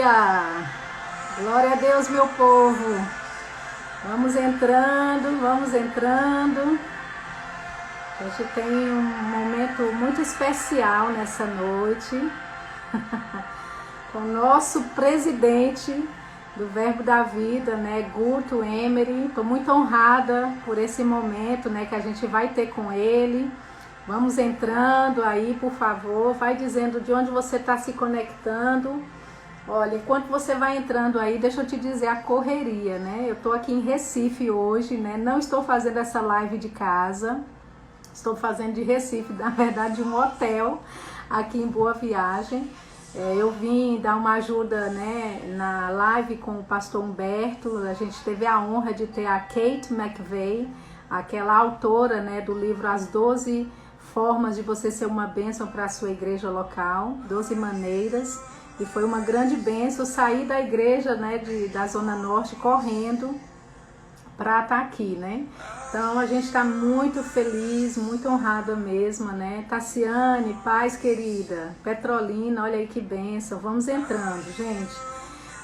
Aleluia! Glória a Deus, meu povo. Vamos entrando, vamos entrando. A gente tem um momento muito especial nessa noite com o nosso presidente do Verbo da Vida, né, Guto Emery. Estou muito honrada por esse momento, né, que a gente vai ter com ele. Vamos entrando aí, por favor, vai dizendo de onde você está se conectando. Olha, enquanto você vai entrando aí, deixa eu te dizer a correria, né? Eu tô aqui em Recife hoje, né? Não estou fazendo essa live de casa, estou fazendo de Recife, na verdade, de um hotel aqui em Boa Viagem. Eu vim dar uma ajuda, né, na live com o pastor Humberto. A gente teve a honra de ter a Kate McVeigh, aquela autora, né, do livro As 12 Formas de Você Ser uma Bênção para a Sua Igreja Local, 12 Maneiras. E foi uma grande bênção sair da igreja, né, da Zona Norte correndo para estar aqui, né? Então a gente está muito feliz, muito honrada mesmo, né? Tassiane, paz querida, Petrolina, olha aí que bênção. Vamos entrando, gente.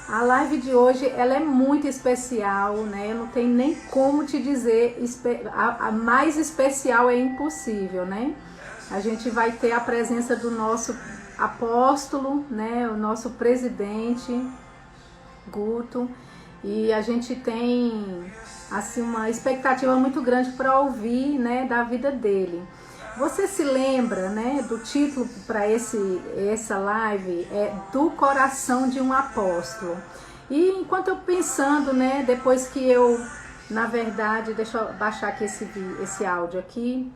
A live de hoje, ela é muito especial, né? Eu não tenho nem como te dizer, a mais especial é impossível, né? A gente vai ter a presença do nosso apóstolo, né, o nosso presidente Guto, e a gente tem assim uma expectativa muito grande para ouvir, né, da vida dele. Você se lembra, né, do título para essa live é Do Coração de um Apóstolo. E enquanto eu pensando, né, depois que eu, na verdade, deixa eu baixar aqui esse áudio aqui,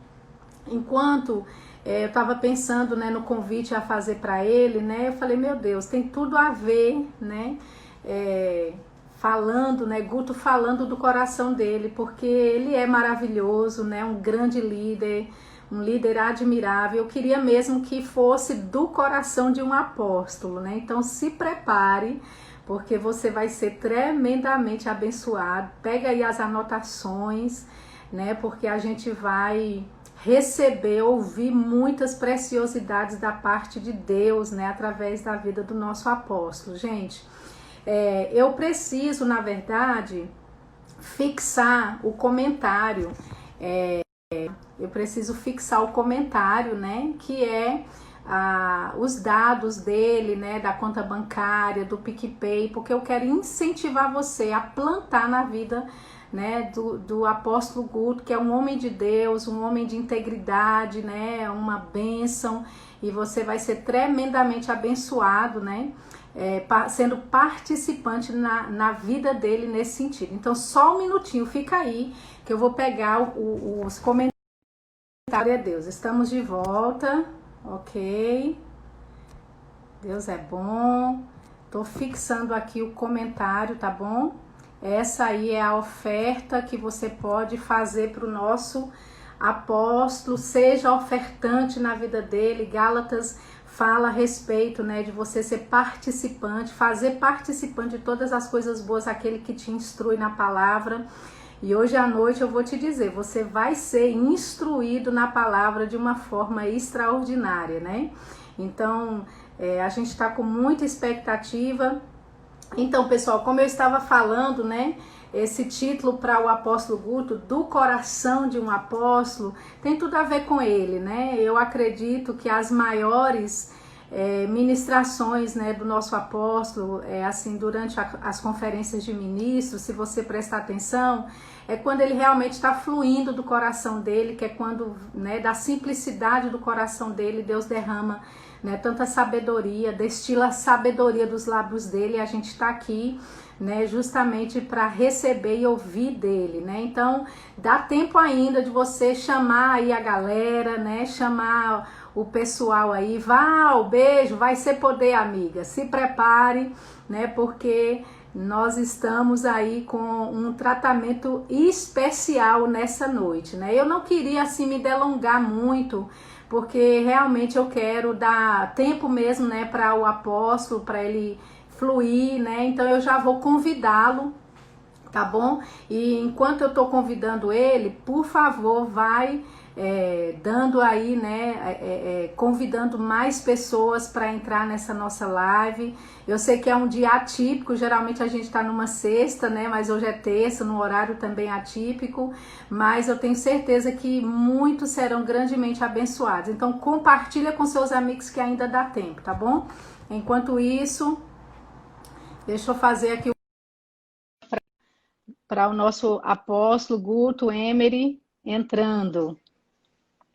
enquanto eu estava pensando, né, no convite a fazer para ele, né? Eu falei, meu Deus, tem tudo a ver, né? Falando, né? Guto falando do coração dele, porque ele é maravilhoso, né? Um grande líder, um líder admirável. Eu queria mesmo que fosse do coração de um apóstolo, né? Então se prepare, porque você vai ser tremendamente abençoado. Pega aí as anotações, né? Porque a gente vai receber, ouvir muitas preciosidades da parte de Deus, né, através da vida do nosso apóstolo. Gente, eu preciso, na verdade, fixar o comentário, eu preciso fixar o comentário, né, que é os dados dele, né, da conta bancária, do PicPay, porque eu quero incentivar você a plantar na vida, né, do apóstolo Guto, que é um homem de Deus, um homem de integridade, né, uma bênção, e você vai ser tremendamente abençoado, né, sendo participante na vida dele nesse sentido. Então só um minutinho, fica aí, que eu vou pegar os comentários. Glória a Deus, estamos de volta, ok, Deus é bom, tô fixando aqui o comentário, tá bom? Essa aí é a oferta que você pode fazer para o nosso apóstolo, seja ofertante na vida dele. Gálatas fala a respeito, né, de você ser participante, fazer participante de todas as coisas boas, aquele que te instrui na palavra. E hoje à noite eu vou te dizer, você vai ser instruído na palavra de uma forma extraordinária, né? Então, a gente está com muita expectativa. Então, pessoal, como eu estava falando, né, esse título para o apóstolo Guto, Do Coração de um Apóstolo, tem tudo a ver com ele, né? Eu acredito que as maiores ministrações, né, do nosso apóstolo, assim, durante as conferências de ministros, se você prestar atenção, é quando ele realmente está fluindo do coração dele, que é quando, né, da simplicidade do coração dele, Deus derrama, né, tanta sabedoria, destila a sabedoria dos lábios dele, e a gente está aqui, né, justamente para receber e ouvir dele, né? Então dá tempo ainda de você chamar aí a galera, né, chamar o pessoal aí. Val, beijo, vai ser poder, amiga, se prepare, né, porque nós estamos aí com um tratamento especial nessa noite, né? Eu não queria assim me delongar muito, porque realmente eu quero dar tempo mesmo, né, para o apóstolo, para ele fluir, né? Então eu já vou convidá-lo tá bom? E enquanto eu tô convidando ele, por favor, vai dando aí, né, convidando mais pessoas para entrar nessa nossa live. Eu sei que é um dia atípico, geralmente a gente está numa sexta, né, mas hoje é terça, num horário também atípico, mas eu tenho certeza que muitos serão grandemente abençoados. Então compartilha com seus amigos que ainda dá tempo, tá bom? Enquanto isso, deixa eu fazer aqui para o nosso apóstolo Guto Emery entrando.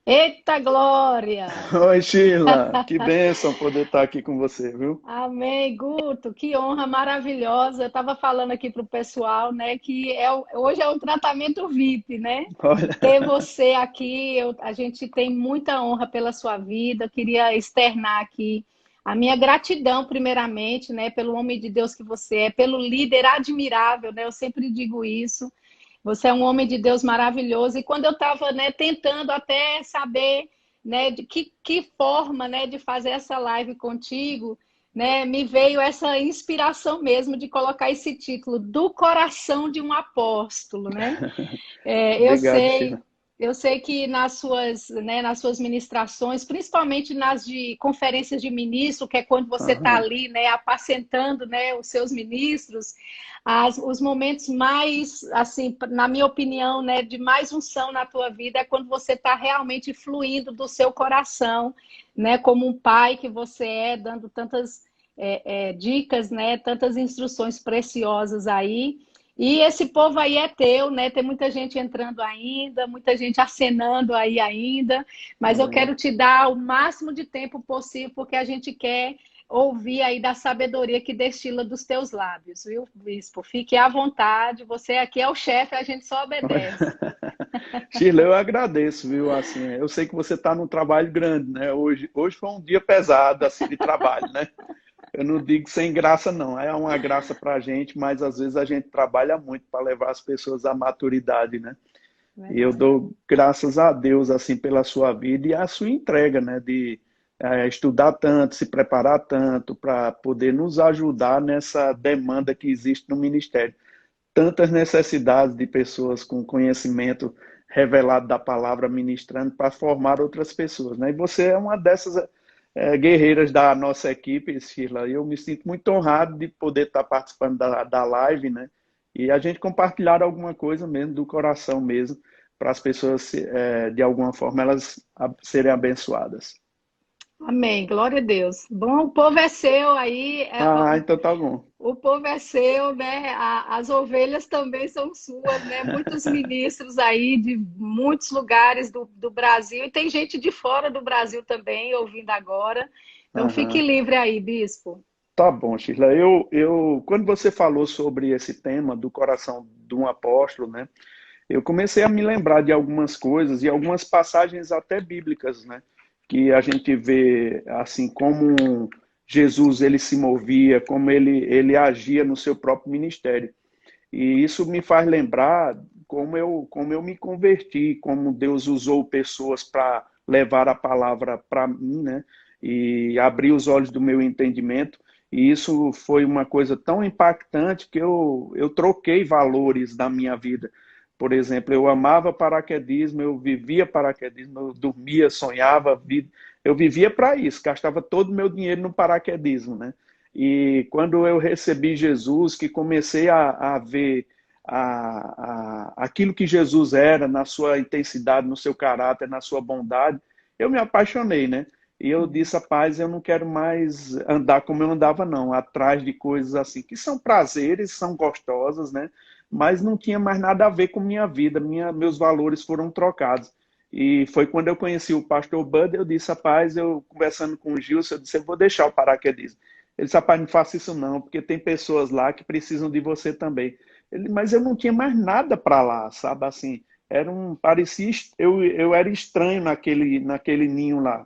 Eita glória! Oi, Sheila, que bênção poder estar aqui com você, viu? Amém, Guto, que honra maravilhosa. Eu estava falando aqui para o pessoal, né, que hoje é um tratamento VIP, né? Olha, Ter você aqui, a gente tem muita honra pela sua vida. Eu queria externar aqui a minha gratidão, primeiramente, né, pelo homem de Deus que você é, pelo líder admirável, né? Eu sempre digo isso. Você é um homem de Deus maravilhoso. E quando eu estava, né, tentando até saber, né, de que forma, né, de fazer essa live contigo, né, me veio essa inspiração mesmo de colocar esse título, Do Coração de um Apóstolo, né? É, obrigado, Sheila. eu sei que nas suas, né, nas suas ministrações, principalmente nas de conferências de ministro, que é quando você está Aham. ali, né, apacentando, né, os seus ministros, os momentos mais, assim, na minha opinião, né, de mais unção na tua vida é quando você está realmente fluindo do seu coração, né, como um pai que você é, dando tantas dicas, né, tantas instruções preciosas aí. E esse povo aí é teu, né? Tem muita gente entrando ainda, muita gente acenando aí ainda, mas eu Ó, quero te dar o máximo de tempo possível, porque a gente quer ouvir aí da sabedoria que destila dos teus lábios, viu, bispo? Fique à vontade, você aqui é o chefe, a gente só olha. obedece. Sheila, eu agradeço, viu? Assim, eu sei que você está num trabalho grande, né? Hoje foi um dia pesado, assim, de trabalho, né? Eu não digo sem graça, não. É uma graça para a gente, mas às vezes a gente trabalha muito para levar as pessoas à maturidade, né? E eu Verdade. dou graças a Deus assim pela sua vida e a sua entrega, né, de estudar tanto, se preparar tanto para poder nos ajudar nessa demanda que existe no ministério. Tantas necessidades de pessoas com conhecimento revelado da palavra ministrando para formar outras pessoas, né? E você é uma dessas guerreiras da nossa equipe, Sheila. Eu me sinto muito honrado de poder estar participando da live, né? E a gente compartilhar alguma coisa mesmo, do coração mesmo, para as pessoas, de alguma forma, elas serem abençoadas. Amém, glória a Deus. Bom, o povo é seu aí, Ah, então tá bom. o povo é seu, né? As ovelhas também são suas, né? Muitos ministros aí de muitos lugares do Brasil, e tem gente de fora do Brasil também ouvindo agora. Então fique Aham. livre aí, bispo. Tá bom, Sheila. Quando você falou sobre esse tema do coração de um apóstolo, né? Eu comecei a me lembrar de algumas coisas e algumas passagens até bíblicas, né? Que a gente vê assim como Jesus ele se movia, como ele agia no seu próprio ministério. E isso me faz lembrar como eu me converti, como Deus usou pessoas para levar a palavra para mim, né? E abrir os olhos do meu entendimento. E isso foi uma coisa tão impactante que eu troquei valores da minha vida. Por exemplo, eu amava paraquedismo, eu vivia paraquedismo, eu dormia, sonhava, eu vivia para isso, gastava todo o meu dinheiro no paraquedismo, né? E quando eu recebi Jesus, que comecei a ver aquilo que Jesus era, na sua intensidade, no seu caráter, na sua bondade, eu me apaixonei, né? E eu disse, rapaz, eu não quero mais andar como eu andava, não, atrás de coisas assim, que são prazeres, são gostosas, né? Mas não tinha mais nada a ver com minha vida, meus valores foram trocados. E foi quando eu conheci o pastor Bud, eu disse, rapaz, eu conversando com o Gilson, eu disse, eu vou deixar o paraquedismo. Ele disse, rapaz, não faça isso não, porque tem pessoas lá que precisam de você também. Mas eu não tinha mais nada para lá, sabe, assim, parecia, eu era estranho naquele ninho lá.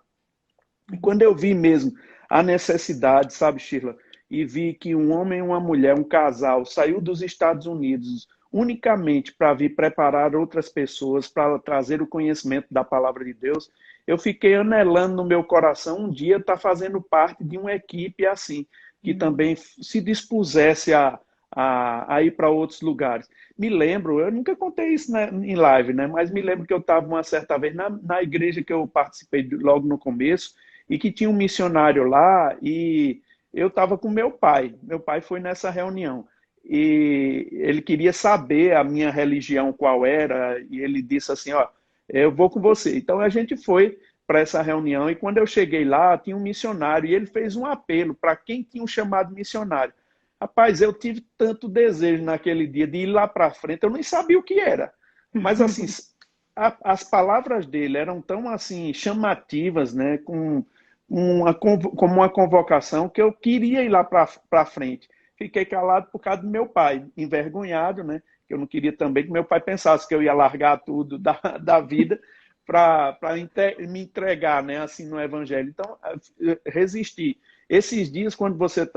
E quando eu vi mesmo a necessidade, sabe, Sheila, e vi que um homem e uma mulher, um casal, saiu dos Estados Unidos unicamente para vir preparar outras pessoas, para trazer o conhecimento da palavra de Deus, eu fiquei anelando no meu coração um dia estar fazendo parte de uma equipe assim, que também se dispusesse a ir para outros lugares. Me lembro, eu nunca contei isso em live, né? Mas me lembro que eu estava uma certa vez na igreja que eu participei logo no começo e que tinha um missionário lá e eu estava com meu pai. Meu pai foi nessa reunião e ele queria saber a minha religião qual era e ele disse assim, ó, eu vou com você. Então a gente foi para essa reunião e quando eu cheguei lá tinha um missionário e ele fez um apelo para quem tinha um chamado missionário. Rapaz, eu tive tanto desejo naquele dia de ir lá para frente, eu nem sabia o que era. Mas assim, as palavras dele eram tão assim chamativas, né, como uma convocação que eu queria ir lá para frente. Fiquei calado por causa do meu pai, envergonhado, né? Eu não queria também que meu pai pensasse que eu ia largar tudo da vida para me entregar, né, assim, no Evangelho. Então, resisti. Esses dias, quando você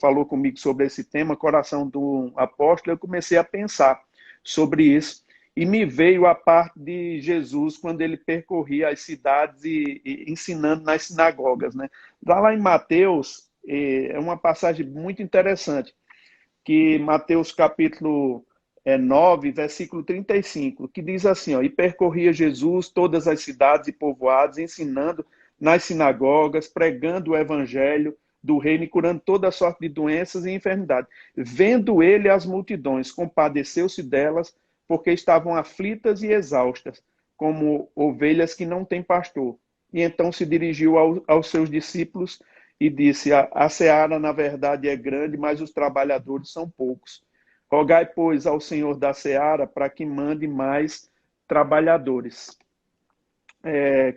falou comigo sobre esse tema, Coração do Apóstolo, eu comecei a pensar sobre isso e me veio a parte de Jesus quando ele percorria as cidades e ensinando nas sinagogas, né? Lá em Mateus, é uma passagem muito interessante, que Mateus capítulo 9, versículo 35, que diz assim, ó, e percorria Jesus todas as cidades e povoados, ensinando nas sinagogas, pregando o evangelho do reino e curando toda sorte de doenças e enfermidades. Vendo ele as multidões, compadeceu-se delas, porque estavam aflitas e exaustas, como ovelhas que não têm pastor. E então se dirigiu aos seus discípulos e disse, a seara, na verdade, é grande, mas os trabalhadores são poucos. Rogai, pois, ao Senhor da seara para que mande mais trabalhadores.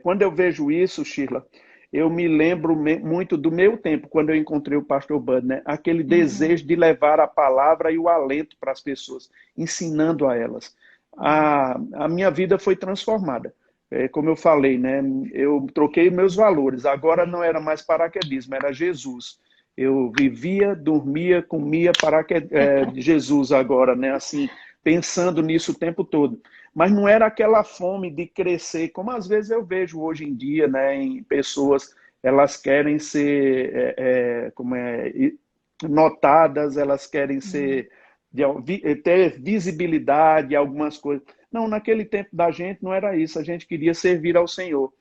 Quando eu vejo isso, Sheila, eu me lembro muito do meu tempo, quando eu encontrei o pastor Bud, né? Aquele desejo de levar a palavra e o alento para as pessoas, ensinando a elas. A minha vida foi transformada. Como eu falei, né? Eu troquei meus valores. Agora não era mais paraquedismo, era Jesus. Eu vivia, dormia, comia Jesus agora, né? Assim, pensando nisso o tempo todo. Mas não era aquela fome de crescer, como às vezes eu vejo hoje em dia, né? Em pessoas, elas querem ser notadas, elas querem ser ter visibilidade, algumas coisas. Não, naquele tempo da gente não era isso, a gente queria servir ao Senhor.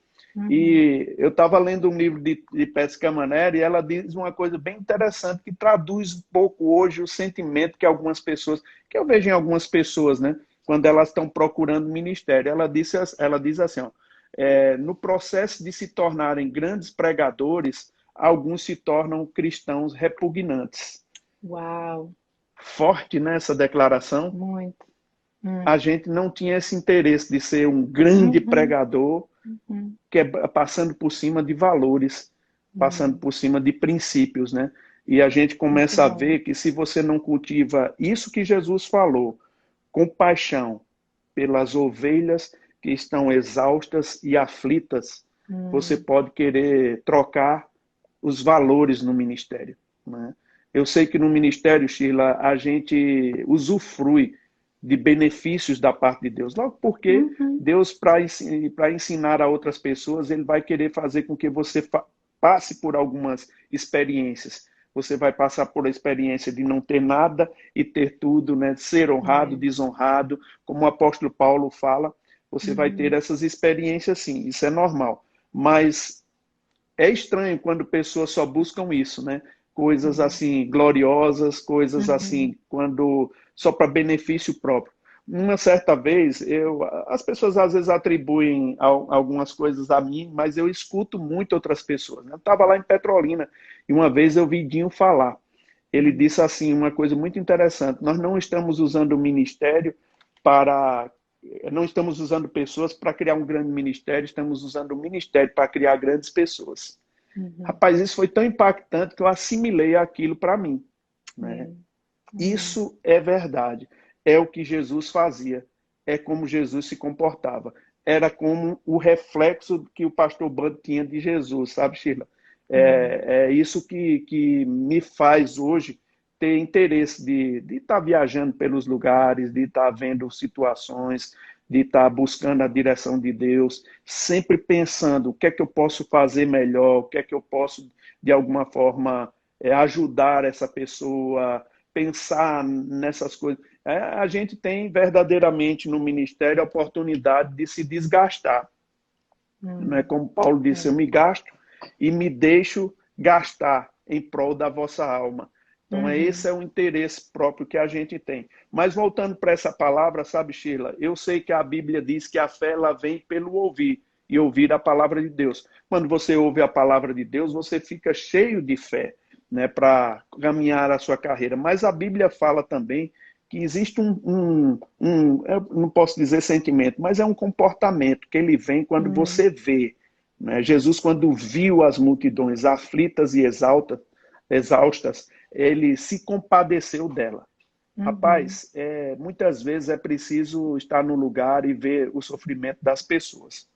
E eu estava lendo um livro de Patsy Camanera e ela diz uma coisa bem interessante que traduz um pouco hoje o sentimento que algumas pessoas, que eu vejo em algumas pessoas, né, quando elas estão procurando ministério. Ela diz assim, ó, no processo de se tornarem grandes pregadores, alguns se tornam cristãos repugnantes. Uau! Forte, né, essa declaração? Muito. A gente não tinha esse interesse de ser um grande pregador, que é passando por cima de valores, passando por cima de princípios, né? E a gente começa a ver que se você não cultiva isso que Jesus falou, compaixão pelas ovelhas que estão exaustas e aflitas, você pode querer trocar os valores no ministério, né? Eu sei que no ministério, Sheila, a gente usufrui de benefícios da parte de Deus. Logo porque Deus, para ensinar a outras pessoas, ele vai querer fazer com que você passe por algumas experiências. Você vai passar por a experiência de não ter nada e ter tudo, né? Ser honrado, desonrado, como o apóstolo Paulo fala, você vai ter essas experiências sim, isso é normal. Mas é estranho quando pessoas só buscam isso, né? Coisas assim gloriosas, coisas assim quando só para benefício próprio. Uma certa vez, as pessoas às vezes atribuem algumas coisas a mim, mas eu escuto muito outras pessoas, né? Eu estava lá em Petrolina e uma vez eu vi Dinho falar. Ele disse assim uma coisa muito interessante: nós não estamos usando o ministério para não estamos usando pessoas para criar um grande ministério, estamos usando o ministério para criar grandes pessoas. Rapaz, isso foi tão impactante que eu assimilei aquilo para mim, né? Isso é verdade. É o que Jesus fazia. É como Jesus se comportava. Era como o reflexo que o pastor Bud tinha de Jesus, sabe, Sheila? É isso que me faz hoje ter interesse de estar viajando pelos lugares, de estar vendo situações, de estar buscando a direção de Deus, sempre pensando o que é que eu posso fazer melhor, o que é que eu posso, de alguma forma, ajudar essa pessoa, pensar nessas coisas. A gente tem verdadeiramente no ministério a oportunidade de se desgastar. Né? Como Paulo disse, eu me gasto e me deixo gastar em prol da vossa alma. Então, esse é o interesse próprio que a gente tem. Mas voltando para essa palavra, sabe, Sheila, eu sei que a Bíblia diz que a fé ela vem pelo ouvir, e ouvir a palavra de Deus. Quando você ouve a palavra de Deus, você fica cheio de fé, né, para caminhar a sua carreira. Mas a Bíblia fala também que existe eu não posso dizer sentimento, mas é um comportamento que ele vem quando você vê. Né? Jesus, quando viu as multidões aflitas e exaustas, ele se compadeceu dela. Rapaz, muitas vezes é preciso estar no lugar e ver o sofrimento das pessoas.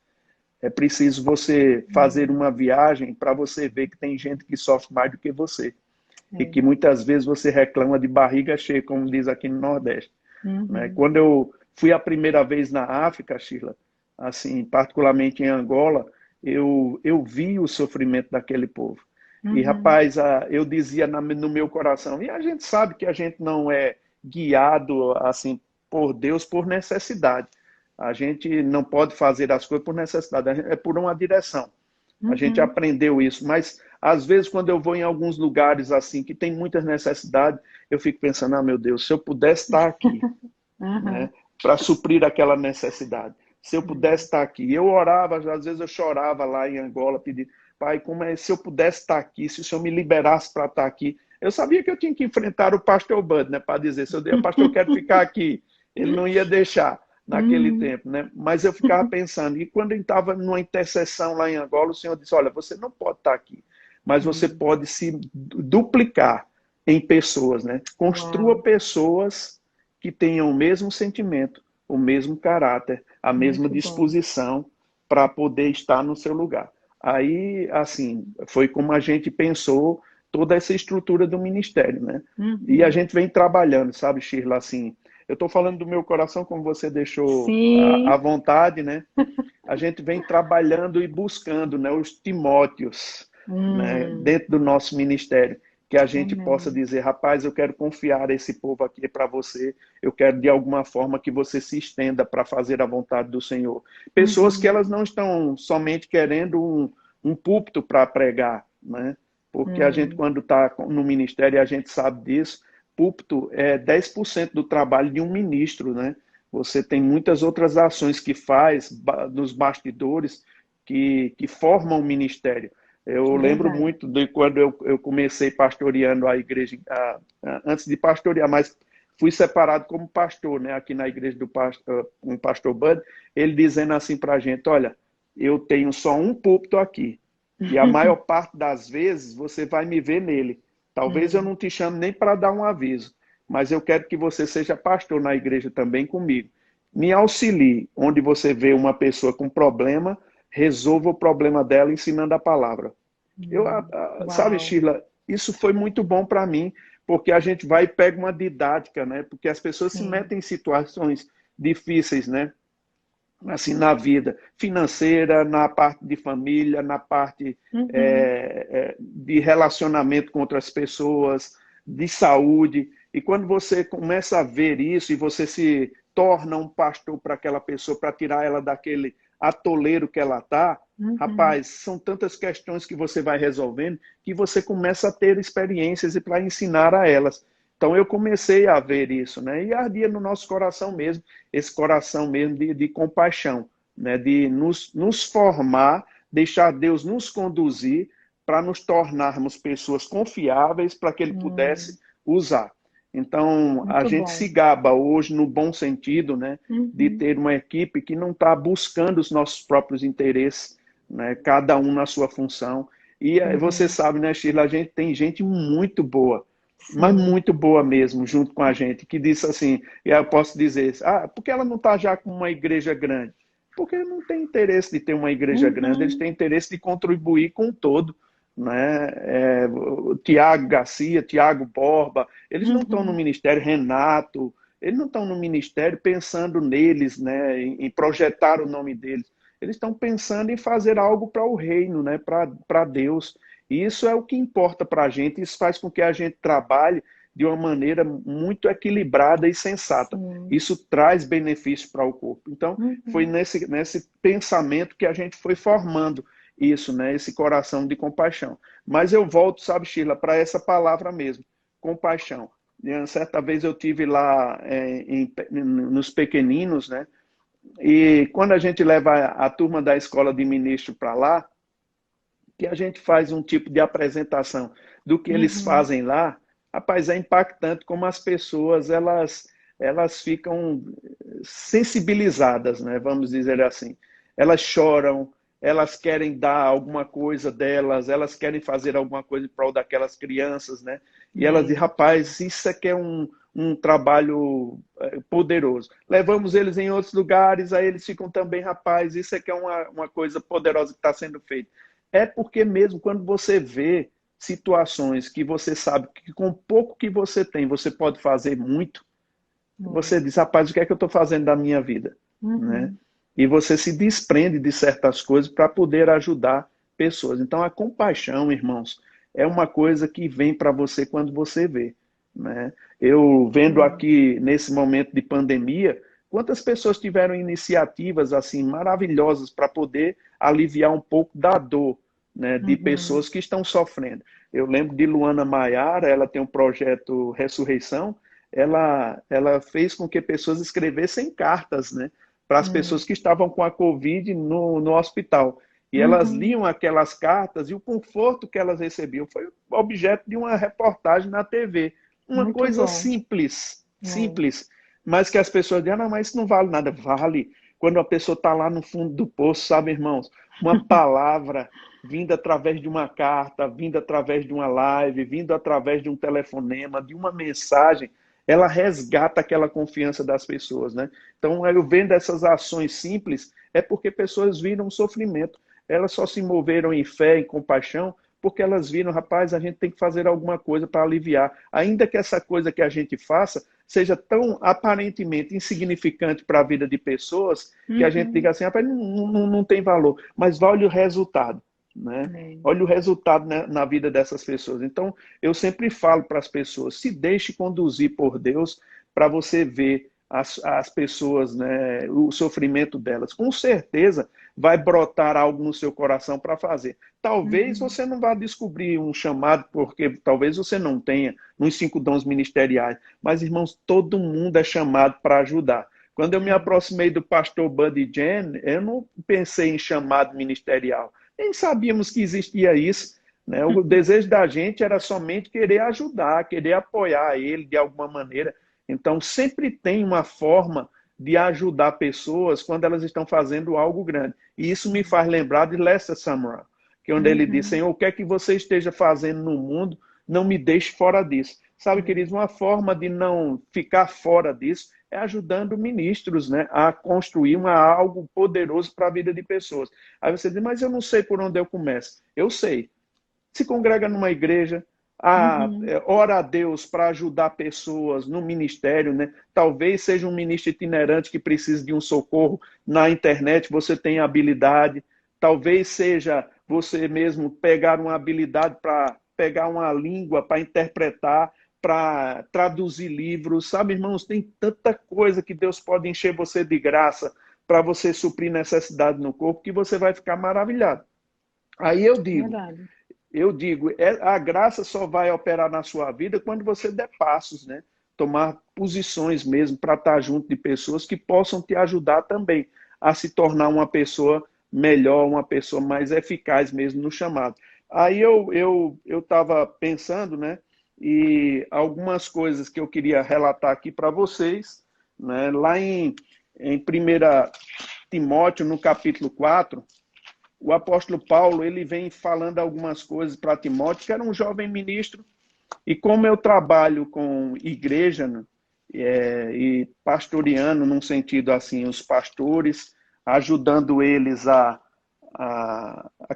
É preciso você fazer uma viagem para você ver que tem gente que sofre mais do que você. E que muitas vezes você reclama de barriga cheia, como diz aqui no Nordeste. Né? Quando eu fui a primeira vez na África, Sheila, assim, particularmente em Angola, eu vi o sofrimento daquele povo. E, rapaz, eu dizia no meu coração, e a gente sabe que a gente não é guiado assim por Deus por necessidade. A gente não pode fazer as coisas por necessidade, é por uma direção. A gente aprendeu isso, mas às vezes quando eu vou em alguns lugares assim que tem muitas necessidades, eu fico pensando, ah, meu Deus, se eu pudesse estar aqui, né, para suprir aquela necessidade. Se eu pudesse estar aqui. Eu orava, às vezes eu chorava lá em Angola, pedindo, pai, se eu pudesse estar aqui, se o senhor me liberasse para estar aqui. Eu sabia que eu tinha que enfrentar o pastor Bud, né, para dizer, se eu der, pastor, eu quero ficar aqui. Ele não ia deixar naquele tempo, né? Mas eu ficava pensando, e quando eu estava numa intercessão lá em Angola, o Senhor disse, olha, você não pode estar aqui, mas você pode se duplicar em pessoas, né? Construa pessoas que tenham o mesmo sentimento, o mesmo caráter, a mesma disposição para poder estar no seu lugar. Aí, assim, foi como a gente pensou toda essa estrutura do ministério, né? E a gente vem trabalhando, sabe, Shirla, assim, eu estou falando do meu coração, como você deixou à vontade, né? A gente vem trabalhando e buscando, né, os Timóteos, né, dentro do nosso ministério, que a gente possa dizer, rapaz, eu quero confiar esse povo aqui para você, eu quero de alguma forma que você se estenda para fazer a vontade do Senhor. Pessoas que elas não estão somente querendo um púlpito para pregar, né? Porque a gente, quando está no ministério, a gente sabe disso, púlpito é 10% do trabalho de um ministro, né? Você tem muitas outras ações que faz nos bastidores que formam o ministério. Eu lembro muito de quando eu comecei pastoreando a igreja, antes de pastorear, mas fui separado como pastor, né? Aqui na igreja do pastor Bud, ele dizendo assim para a gente, olha, eu tenho só um púlpito aqui, e a maior parte das vezes você vai me ver nele. Talvez eu não te chame nem para dar um aviso, mas eu quero que você seja pastor na igreja também comigo. Me auxilie, onde você vê uma pessoa com problema, resolva o problema dela ensinando a palavra. Sabe, Sheila, isso foi muito bom para mim, porque a gente vai e pega uma didática, né? Porque as pessoas se metem em situações difíceis, né? Assim, na vida financeira, na parte de família, na parte de relacionamento com outras pessoas, de saúde. E quando você começa a ver isso e você se torna um pastor para aquela pessoa, para tirar ela daquele atoleiro que ela está, rapaz, são tantas questões que você vai resolvendo que você começa a ter experiências e para ensinar a elas. Então eu comecei a ver isso, né? E ardia no nosso coração mesmo, esse coração mesmo de compaixão, né? De nos formar, deixar Deus nos conduzir para nos tornarmos pessoas confiáveis para que Ele pudesse usar. Então, a gente se gaba hoje, no bom sentido, né? De ter uma equipe que não está buscando os nossos próprios interesses, né? Cada um na sua função. E você sabe, né, Sheila, a gente tem gente muito boa, mas muito boa mesmo, junto com a gente, que disse assim, e eu posso dizer, por que ela não está já com uma igreja grande? Porque não tem interesse de ter uma igreja grande, eles têm interesse de contribuir com o todo, né? O Tiago Garcia, Tiago Borba, eles não estão no ministério, Renato, eles não estão no ministério pensando neles, né? Em projetar o nome deles, eles estão pensando em fazer algo para o reino, né? Para Deus. E isso é o que importa para a gente, isso faz com que a gente trabalhe de uma maneira muito equilibrada e sensata. Sim. Isso traz benefício para o corpo. Então, foi nesse pensamento que a gente foi formando isso, né? Esse coração de compaixão. Mas eu volto, sabe, Sheila, para essa palavra mesmo, compaixão. Certa vez eu tive lá nos pequeninos, né? E quando a gente leva a turma da escola de ministro para lá, que a gente faz um tipo de apresentação do que eles fazem lá, rapaz, é impactante como as pessoas, elas ficam sensibilizadas, né? Vamos dizer assim. Elas choram, elas querem dar alguma coisa delas, elas querem fazer alguma coisa em prol daquelas crianças, né? E elas dizem, rapaz, isso aqui é um trabalho poderoso. Levamos eles em outros lugares, aí eles ficam também, rapaz, isso aqui é uma coisa poderosa que está sendo feita. É porque mesmo quando você vê situações que você sabe que com pouco que você tem, você pode fazer muito, você diz, rapaz, o que é que eu estou fazendo da minha vida? Né? E você se desprende de certas coisas para poder ajudar pessoas. Então, a compaixão, irmãos, é uma coisa que vem para você quando você vê. Né? Eu vendo aqui, nesse momento de pandemia, quantas pessoas tiveram iniciativas assim maravilhosas para poder aliviar um pouco da dor, né, de pessoas que estão sofrendo. Eu lembro de Luana Maiara, ela tem um projeto Ressurreição, ela fez com que pessoas escrevessem cartas, né, para as pessoas que estavam com a Covid no hospital. E elas liam aquelas cartas e o conforto que elas recebiam foi objeto de uma reportagem na TV. Uma Muito coisa bom. simples, mas que as pessoas dizem, não, mas isso não vale nada. Vale. Quando a pessoa está lá no fundo do poço, sabe, irmãos? Uma palavra vinda através de uma carta, vinda através de uma live, vindo através de um telefonema, de uma mensagem, ela resgata aquela confiança das pessoas, né? Então, eu vendo essas ações simples, é porque pessoas viram um sofrimento. Elas só se moveram em fé, em compaixão, porque elas viram, rapaz, a gente tem que fazer alguma coisa para aliviar. Ainda que essa coisa que a gente faça seja tão aparentemente insignificante para a vida de pessoas, que a gente diga assim, rapaz, não tem valor. Mas olha o resultado. Né? Olha o resultado na vida dessas pessoas. Então, eu sempre falo para as pessoas, se deixe conduzir por Deus para você ver as pessoas, né, o sofrimento delas. Com certeza vai brotar algo no seu coração para fazer. Talvez você não vá descobrir um chamado, porque talvez você não tenha nos 5 dons ministeriais. Mas, irmãos, todo mundo é chamado para ajudar. Quando eu me aproximei do pastor Buddy Jen, eu não pensei em chamado ministerial. Nem sabíamos que existia isso. Né? O desejo da gente era somente querer ajudar, querer apoiar ele de alguma maneira. Então, sempre tem uma forma de ajudar pessoas quando elas estão fazendo algo grande. E isso me faz lembrar de Lester Sumrall, que é onde ele diz, Senhor, o que é que você esteja fazendo no mundo, não me deixe fora disso. Sabe, queridos, uma forma de não ficar fora disso é ajudando ministros, né, a construir algo poderoso para a vida de pessoas. Aí você diz, mas eu não sei por onde eu começo. Eu sei. Se congrega numa igreja, ora a Deus para ajudar pessoas no ministério, né? Talvez seja um ministro itinerante que precise de um socorro na internet, você tem habilidade. Talvez seja você mesmo pegar uma habilidade para pegar uma língua, para interpretar, para traduzir livros. Sabe, irmãos, tem tanta coisa que Deus pode encher você de graça para você suprir necessidade no corpo que você vai ficar maravilhado. Aí eu digo, a graça só vai operar na sua vida quando você der passos, né? Tomar posições mesmo para estar junto de pessoas que possam te ajudar também a se tornar uma pessoa melhor, uma pessoa mais eficaz mesmo no chamado. Aí eu estava pensando, né? E algumas coisas que eu queria relatar aqui para vocês, né? Lá em 1 Timóteo, no capítulo 4, o apóstolo Paulo ele vem falando algumas coisas para Timóteo, que era um jovem ministro, e como eu trabalho com igreja, né, e pastoreando num sentido assim, os pastores, ajudando eles a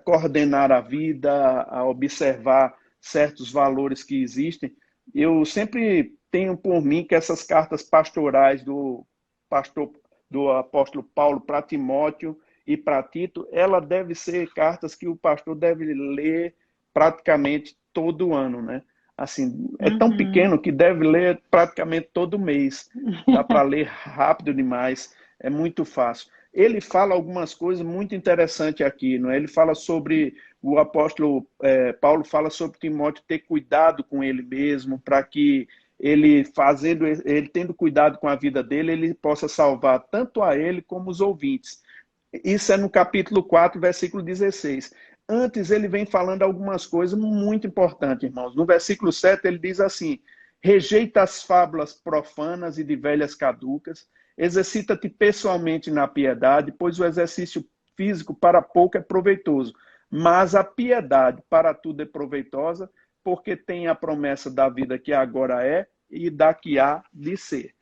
coordenar a vida, a observar certos valores que existem, eu sempre tenho por mim que essas cartas pastorais do apóstolo Paulo para Timóteo e para Tito, ela deve ser cartas que o pastor deve ler praticamente todo ano, né? Assim, é tão Uhum. pequeno que deve ler praticamente todo mês. Dá para ler rápido demais, é muito fácil. Ele fala algumas coisas muito interessantes aqui, não é? Ele fala sobre, o apóstolo Paulo fala sobre Timóteo ter cuidado com ele mesmo, para que ele tendo cuidado com a vida dele, ele possa salvar tanto a ele como os ouvintes. Isso é no capítulo 4, versículo 16. Antes, ele vem falando algumas coisas muito importantes, irmãos. No versículo 7, ele diz assim: rejeita as fábulas profanas e de velhas caducas, exercita-te pessoalmente na piedade, pois o exercício físico para pouco é proveitoso, mas a piedade para tudo é proveitosa, porque tem a promessa da vida que agora é e da que há de ser.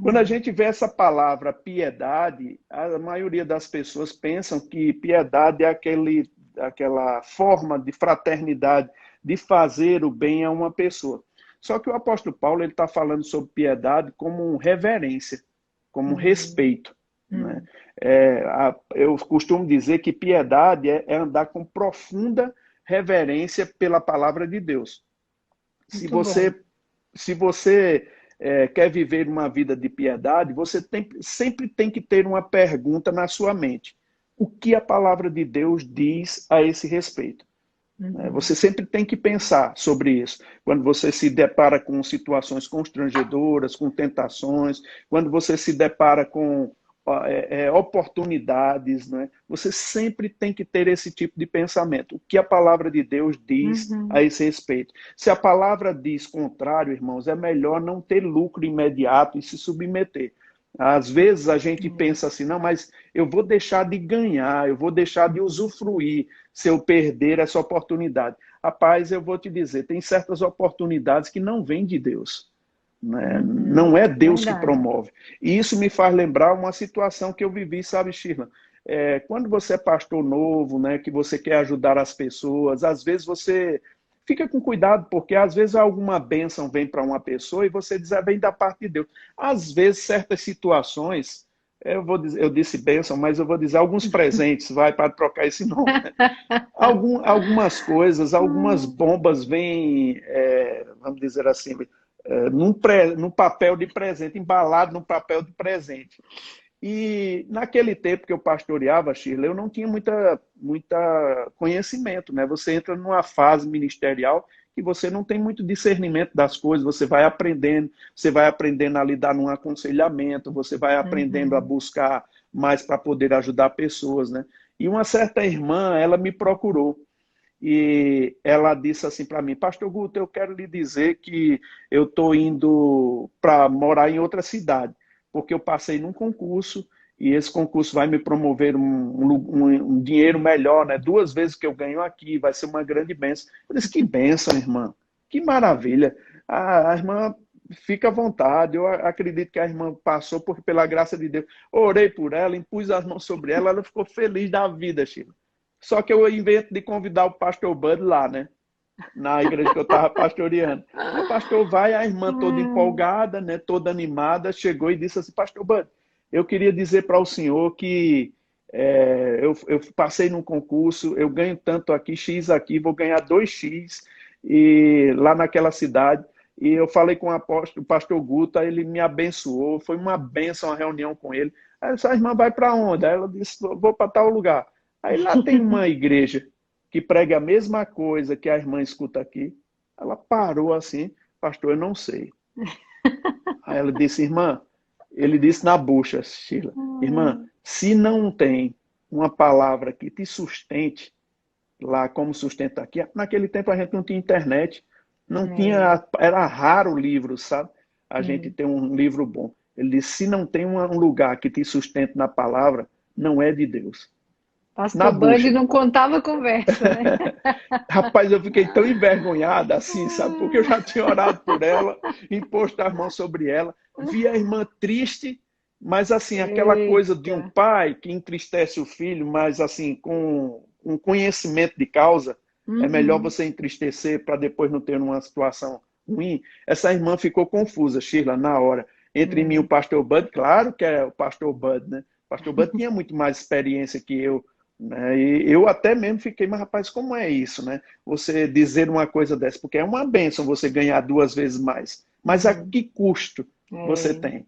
Quando a gente vê essa palavra piedade, a maioria das pessoas pensam que piedade é aquela forma de fraternidade, de fazer o bem a uma pessoa. Só que o apóstolo Paulo ele está falando sobre piedade como reverência, como Uhum. respeito. Né? Uhum. Eu costumo dizer que piedade é andar com profunda reverência pela palavra de Deus. Se Muito bom. você, se você quer viver uma vida de piedade, você sempre tem que ter uma pergunta na sua mente. O que a palavra de Deus diz a esse respeito? Uhum. Você sempre tem que pensar sobre isso. Quando você se depara com situações constrangedoras, com tentações, quando você se depara com oportunidades, né? Você sempre tem que ter esse tipo de pensamento. O que a palavra de Deus diz a Uhum. esse respeito? Se a palavra diz contrário, irmãos, é melhor não ter lucro imediato e se submeter. Às vezes a gente Uhum. pensa assim, não, mas eu vou deixar de ganhar, eu vou deixar de usufruir se eu perder essa oportunidade. Rapaz, eu vou te dizer, tem certas oportunidades que não vêm de Deus. Né? Uhum. Não é Deus que Verdade. promove. E isso me faz lembrar uma situação que eu vivi, sabe, Shirla? Quando você é pastor novo, né, que você quer ajudar as pessoas, às vezes você fica com cuidado, porque às vezes alguma bênção vem para uma pessoa e você diz, vem da parte de Deus. Às vezes, certas situações, eu disse bênção, mas eu vou dizer alguns presentes, vai para trocar esse nome. Né? Algumas coisas, algumas bombas vêm, vamos dizer assim, num papel de presente, embalado num papel de presente. E naquele tempo que eu pastoreava, Shirley, eu não tinha muita conhecimento, né? Você entra numa fase ministerial que você não tem muito discernimento das coisas, você vai aprendendo a lidar num aconselhamento, você vai aprendendo a Uhum. buscar mais para poder ajudar pessoas, né? E uma certa irmã, ela me procurou e ela disse assim para mim, Pastor Guto, eu quero lhe dizer que eu estou indo para morar em outra cidade, porque eu passei num concurso e esse concurso vai me promover um dinheiro melhor, né? 2 vezes que eu ganho aqui, vai ser uma grande bênção. Eu disse, que bênção, irmã, que maravilha. A irmã fica à vontade, eu acredito que a irmã passou porque pela graça de Deus. Orei por ela, impus as mãos sobre ela, ela ficou feliz da vida, Chico. Só que eu invento de convidar o pastor Bud lá, né? Na igreja que eu estava pastoreando. Aí o pastor vai, a irmã toda Hum. empolgada, né? Toda animada, chegou e disse assim, pastor Bud, eu queria dizer para o senhor que eu passei num concurso, eu ganho tanto aqui, X aqui, vou ganhar 2X e, lá naquela cidade. E eu falei com o pastor Guta, ele me abençoou, foi uma benção a reunião com ele. Aí essa irmã vai para onde? Aí ela disse, vou para tal lugar. Aí lá tem uma igreja que prega a mesma coisa que a irmã escuta aqui. Ela parou assim, pastor, eu não sei. Aí ela disse, irmã, ele disse na bucha, Sheila, irmã, Hum. se não tem uma palavra que te sustente lá como sustenta aqui, naquele tempo a gente não tinha internet, não É. tinha, era raro o livro, sabe? A gente Hum. ter um livro bom. Ele disse, se não tem um lugar que te sustente na palavra, não é de Deus. Na Pastor Bud bucha. não contava conversa, né? Rapaz, eu fiquei tão envergonhada assim, sabe? Porque eu já tinha orado por ela, imposto as mãos sobre ela, vi a irmã triste, mas assim, aquela coisa de um Eita. pai que entristece o filho, mas assim, com um conhecimento de causa, é melhor Uhum. você entristecer para depois não ter uma situação ruim. Essa irmã ficou confusa, Sheila, na hora. Entre mim e o Hum. pastor Bud, claro que é o pastor Bud, né? O pastor Bud tinha muito mais experiência que eu né? E eu até mesmo fiquei, mas rapaz, como é isso, né? Você dizer uma coisa dessa, porque é uma bênção você ganhar 2 vezes mais. Mas a Uhum. que custo você É. tem?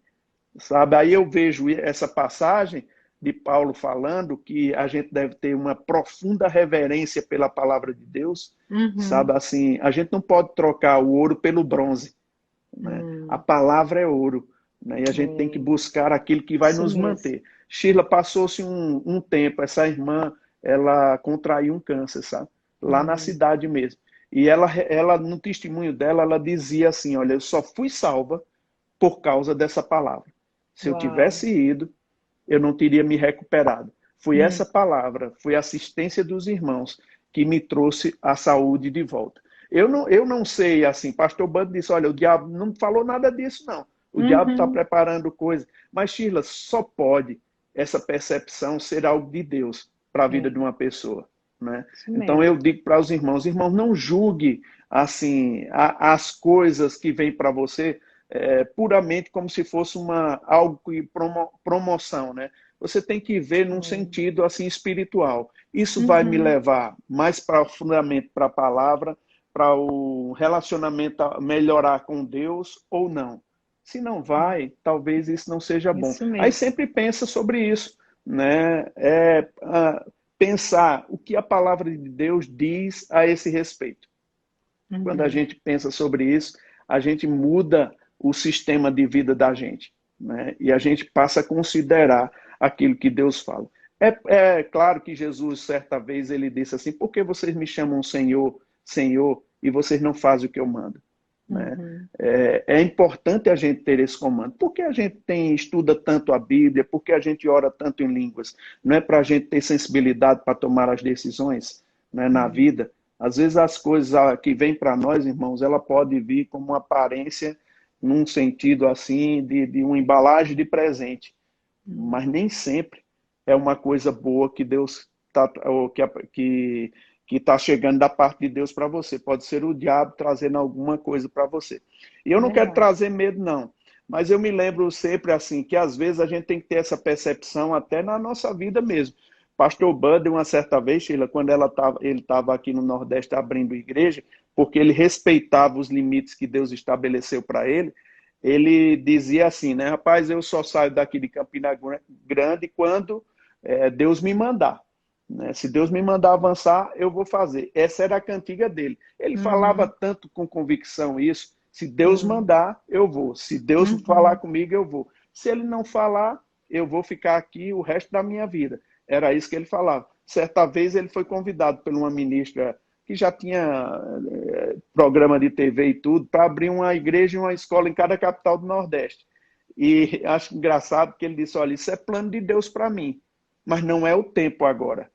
Sabe? Aí eu vejo essa passagem de Paulo falando que a gente deve ter uma profunda reverência pela palavra de Deus, sabe? Uhum. Assim, a gente não pode trocar o ouro pelo bronze, né? A Hum. palavra é ouro, né? E a gente tem que É. buscar aquilo que vai Isso nos mesmo. manter. Sheila, passou-se um tempo, essa irmã, ela contraiu um câncer, sabe? Lá na Hum. cidade mesmo. E ela, no testemunho dela, ela dizia assim, olha, eu só fui salva por causa dessa palavra. Se eu Uau. tivesse ido, eu não teria me recuperado. Foi Hum. essa palavra, foi a assistência dos irmãos que me trouxe a saúde de volta. Eu não sei, assim, pastor Bando disse, olha, o diabo não falou nada disso, não. O diabo está Uhum. preparando coisa. Mas, Sheila, só pode essa percepção ser algo de Deus para a vida de É. uma pessoa, né? Isso Então, mesmo. eu digo para os irmãos, não julgue, assim, as coisas que vêm para você puramente como se fosse algo de promoção, né? Você tem que ver num É. sentido assim espiritual. Isso vai me Uhum. levar mais profundamente para a palavra, para o relacionamento melhorar com Deus ou não. Se não vai, talvez isso não seja bom. Isso Aí mesmo. sempre pensa sobre isso, né? Pensar o que a palavra de Deus diz a esse respeito. Quando a Uhum. gente pensa sobre isso, a gente muda o sistema de vida da gente, né? E a gente passa a considerar aquilo que Deus fala. É claro que Jesus, certa vez, ele disse assim: por que vocês me chamam Senhor, Senhor, e vocês não fazem o que eu mando? Né? Uhum. É importante a gente ter esse comando. Por que a gente estuda tanto a Bíblia? Por que a gente ora tanto em línguas? Não é para a gente ter sensibilidade para tomar as decisões, né, na Uhum. vida? Às vezes as coisas que vêm para nós, irmãos, ela pode vir como uma aparência, num sentido assim, de uma embalagem de presente, Uhum. mas nem sempre é uma coisa boa que Deus está, que está chegando da parte de Deus para você. Pode ser o diabo trazendo alguma coisa para você. E eu não quero Verdade. trazer medo, não. Mas eu me lembro sempre assim, que às vezes a gente tem que ter essa percepção até na nossa vida mesmo. Pastor Bud, uma certa vez, Sheila, quando ele estava aqui no Nordeste abrindo igreja, porque ele respeitava os limites que Deus estabeleceu para ele dizia assim, né, rapaz, eu só saio daqui de Campina Grande quando Deus me mandar. Né? Se Deus me mandar avançar, eu vou fazer. Essa era a cantiga dele. Ele falava Uhum. tanto com convicção isso, se Deus Sim. mandar, eu vou. Se Deus falar Uhum. comigo, eu vou. Se ele não falar, eu vou ficar aqui o resto da minha vida. Era isso que ele falava. Certa vez ele foi convidado por uma ministra que já tinha programa de TV e tudo, para abrir uma igreja e uma escola em cada capital do Nordeste. E acho engraçado que ele disse, olha, isso é plano de Deus para mim, mas não é o tempo agora.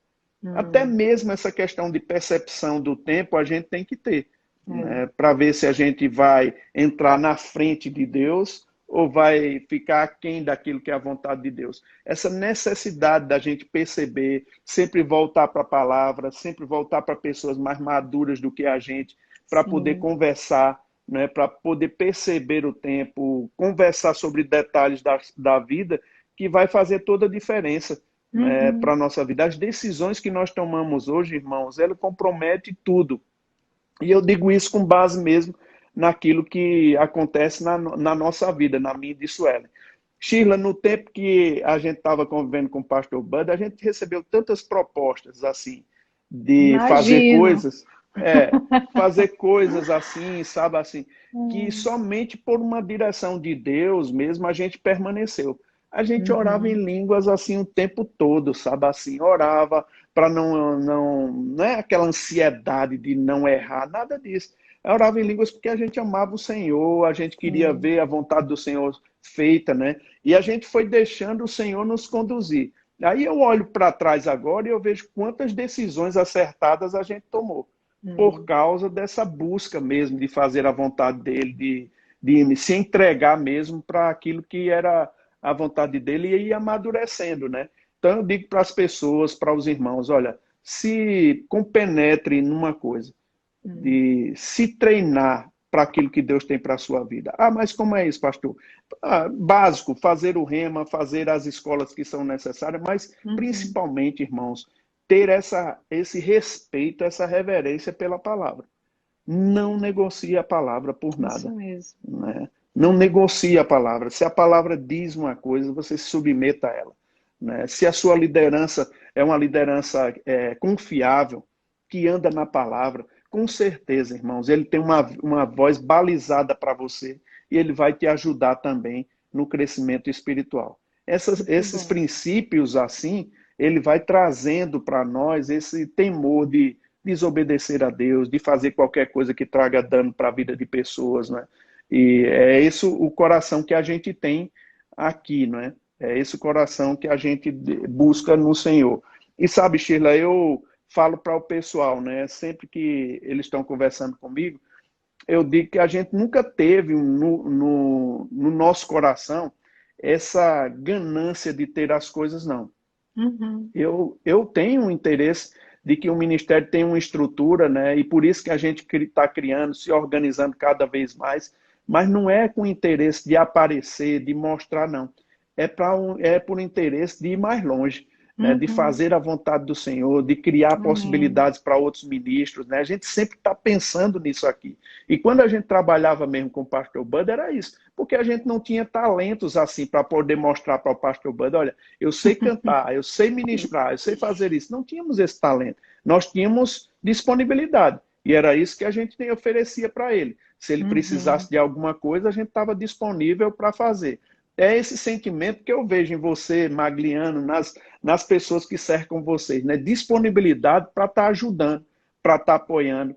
Até Uhum. mesmo essa questão de percepção do tempo a gente tem que ter, É. né, para ver se a gente vai entrar na frente de Deus ou vai ficar aquém daquilo que é a vontade de Deus. Essa necessidade da gente perceber, sempre voltar para a palavra, sempre voltar para pessoas mais maduras do que a gente, para poder Sim. conversar, né, para poder perceber o tempo, conversar sobre detalhes da vida, que vai fazer toda a diferença, né, para Uhum. a nossa vida. As decisões que nós tomamos hoje, irmãos, ela compromete tudo. E eu digo isso com base mesmo naquilo que acontece na nossa vida, na minha e de Suelen. Sheila, no tempo que a gente estava convivendo com o pastor Bud, a gente recebeu tantas propostas assim, de Imagino. fazer coisas assim, sabe assim, que Hum. somente por uma direção de Deus mesmo a gente permaneceu. A gente orava em Uhum. línguas assim o tempo todo, sabe assim, orava para não é aquela ansiedade de não errar, nada disso. Eu orava em línguas porque a gente amava o Senhor, a gente queria Sim. ver a vontade do Senhor feita, né? E a gente foi deixando o Senhor nos conduzir. Aí eu olho para trás agora e eu vejo quantas decisões acertadas a gente tomou, por Hum. causa dessa busca mesmo de fazer a vontade dele, de se entregar mesmo para aquilo que era a vontade dele e ir amadurecendo, né? Então eu digo para as pessoas, para os irmãos, olha, se compenetre numa coisa, Hum. de se treinar para aquilo que Deus tem para a sua vida. Ah, mas como é isso, pastor? Básico, fazer o rema, fazer as escolas que são necessárias, mas Uhum. principalmente, irmãos, ter esse respeito, essa reverência pela palavra. Não negocie a palavra por nada. Isso mesmo. Né? Não negocie a palavra. Se a palavra diz uma coisa, você se submeta a ela. Né? Se a sua liderança é uma liderança confiável, que anda na palavra, com certeza, irmãos, ele tem uma voz balizada para você e ele vai te ajudar também no crescimento espiritual. Esses princípios, assim, ele vai trazendo para nós esse temor de desobedecer a Deus, de fazer qualquer coisa que traga dano para a vida de pessoas, né? E é esse o coração que a gente tem aqui, né? É esse o coração que a gente busca no Senhor. E sabe, Sheila, eu falo para o pessoal, né? Sempre que eles estão conversando comigo, eu digo que a gente nunca teve no nosso coração essa ganância de ter as coisas, não. Uhum. Eu tenho um interesse de que o ministério tenha uma estrutura, né? E por isso que a gente está criando, se organizando cada vez mais, mas não é com interesse de aparecer, de mostrar, não. É por interesse de ir mais longe, né? De fazer a vontade do Senhor, de criar possibilidades para outros ministros, né? A gente sempre está pensando nisso aqui. E quando a gente trabalhava mesmo com o pastor Bud, era isso, porque a gente não tinha talentos assim para poder mostrar para o pastor Bud, olha, eu sei cantar, eu sei ministrar, eu sei fazer isso. Não tínhamos esse talento. Nós tínhamos disponibilidade. E era isso que a gente oferecia para ele. Se ele precisasse de alguma coisa, a gente estava disponível para fazer. É esse sentimento que eu vejo em você, Magliano, nas pessoas que cercam vocês, né? Disponibilidade para estar ajudando, para estar apoiando.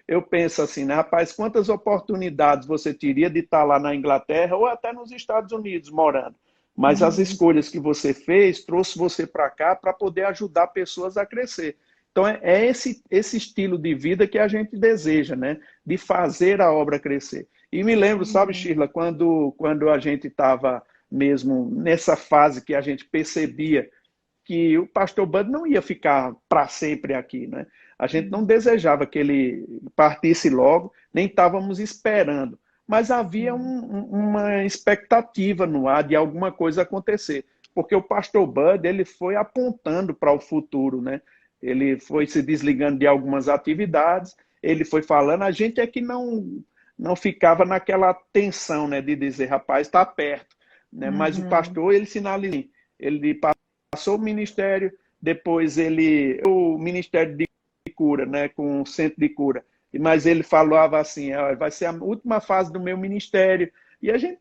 Eu penso assim, né? Rapaz, quantas oportunidades você teria de estar lá na Inglaterra ou até nos Estados Unidos morando. Mas as escolhas que você fez trouxe você para cá para poder ajudar pessoas a crescer. Então, é esse estilo de vida que a gente deseja, né? De fazer a obra crescer. E me lembro, sabe, Sheila, quando a gente estava mesmo nessa fase que a gente percebia que o pastor Bud não ia ficar para sempre aqui, né? A gente não desejava que ele partisse logo, nem estávamos esperando. Mas havia uma expectativa no ar de alguma coisa acontecer. Porque o pastor Bud, ele foi apontando para o futuro, né? Ele foi se desligando de algumas atividades, ele foi falando, a gente é que não ficava naquela tensão, né, de dizer, rapaz, está perto. Né? Mas o pastor, ele sinalizou, ele passou o ministério, depois o ministério de cura, né, com o centro de cura. Mas ele falava assim, vai ser a última fase do meu ministério. E a gente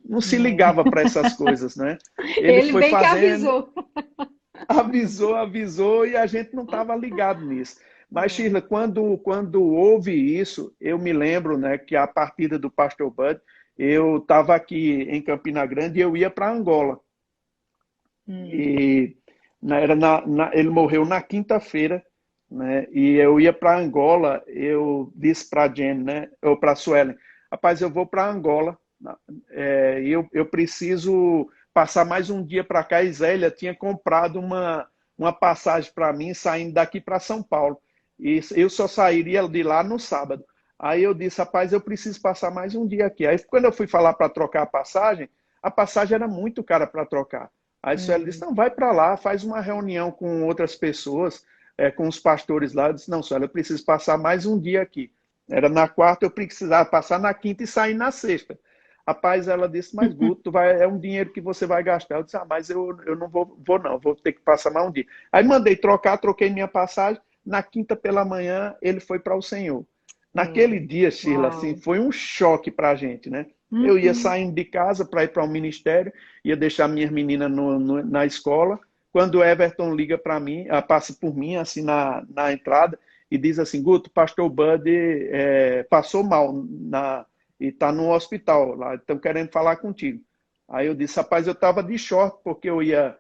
não se ligava para essas coisas, né? Ele foi bem fazendo, que avisou e a gente não estava ligado nisso. Mas, Sheila, quando houve isso, eu me lembro, né, que a partida do pastor Bud, eu estava aqui em Campina Grande e eu ia para Angola. E ele morreu na quinta-feira, né, e eu ia para Angola, eu disse para a Jen, né, ou para a Suelen, rapaz, eu vou para Angola, eu preciso passar mais um dia para cá. E Zélia tinha comprado uma passagem para mim, saindo daqui para São Paulo. E eu só sairia de lá no sábado. Aí eu disse, rapaz, eu preciso passar mais um dia aqui. Aí quando eu fui falar para trocar a passagem era muito cara para trocar. Aí a Sueli disse, não, vai para lá, faz uma reunião com outras pessoas, com os pastores lá. Eu disse, não, Sueli, eu preciso passar mais um dia aqui. Era na quarta, eu precisava passar na quinta e sair na sexta. Rapaz, ela disse, mas Guto, é um dinheiro que você vai gastar. Eu disse, mas eu não vou não, vou ter que passar mais um dia. Aí mandei troquei minha passagem. Na quinta pela manhã, ele foi para o Senhor. Naquele dia, Sheila, assim, foi um choque para a gente, né? Eu ia saindo de casa para ir para o ministério, ia deixar minhas meninas na escola. Quando o Everton liga para mim, passa por mim, assim, na entrada, e diz assim, Guto, pastor Bud passou mal e está no hospital lá, estão querendo falar contigo. Aí eu disse, rapaz, eu estava de short, porque eu ia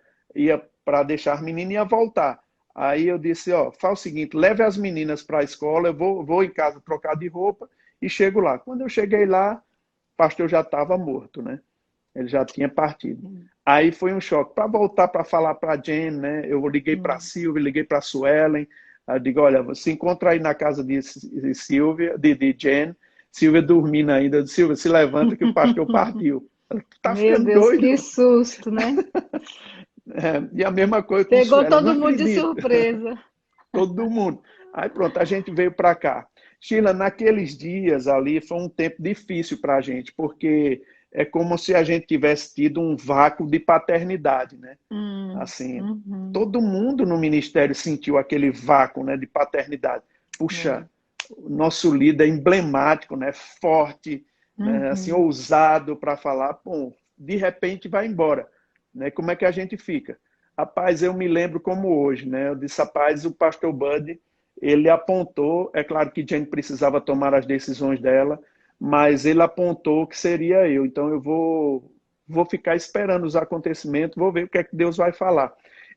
para deixar as meninas e ia voltar. Aí eu disse, faz o seguinte, leve as meninas para a escola, eu vou em casa trocar de roupa e chego lá. Quando eu cheguei lá, o pastor já estava morto, né? Ele já tinha partido. Aí foi um choque. Para voltar para falar para a Jen, né? Eu liguei para a Silvia, liguei para a Suelen. Eu digo, olha, você encontra aí na casa de Silvia, de Jen. Silvia dormindo ainda. Eu disse, Silvia, se levanta que o pastor partiu. Tá Meu Deus, doido? Que susto, né? E a mesma coisa com Pegou Suela, não todo mundo de acredito, surpresa. todo mundo. Aí pronto, a gente veio para cá. Sheila, naqueles dias ali foi um tempo difícil para a gente, porque é como se a gente tivesse tido um vácuo de paternidade, né? Assim, Uhum, todo mundo no ministério sentiu aquele vácuo, né, de paternidade. Puxa, é, o nosso líder é emblemático, né, forte, né, assim, uhum, ousado para falar, bom, de repente vai embora, né? Como é que a gente fica? Rapaz, eu me lembro como hoje, né? Eu disse, rapaz, o pastor Bud, ele apontou, é claro que Jane precisava tomar as decisões dela, mas ele apontou que seria eu. Então eu vou ficar esperando os acontecimentos, vou ver o que é que Deus vai falar.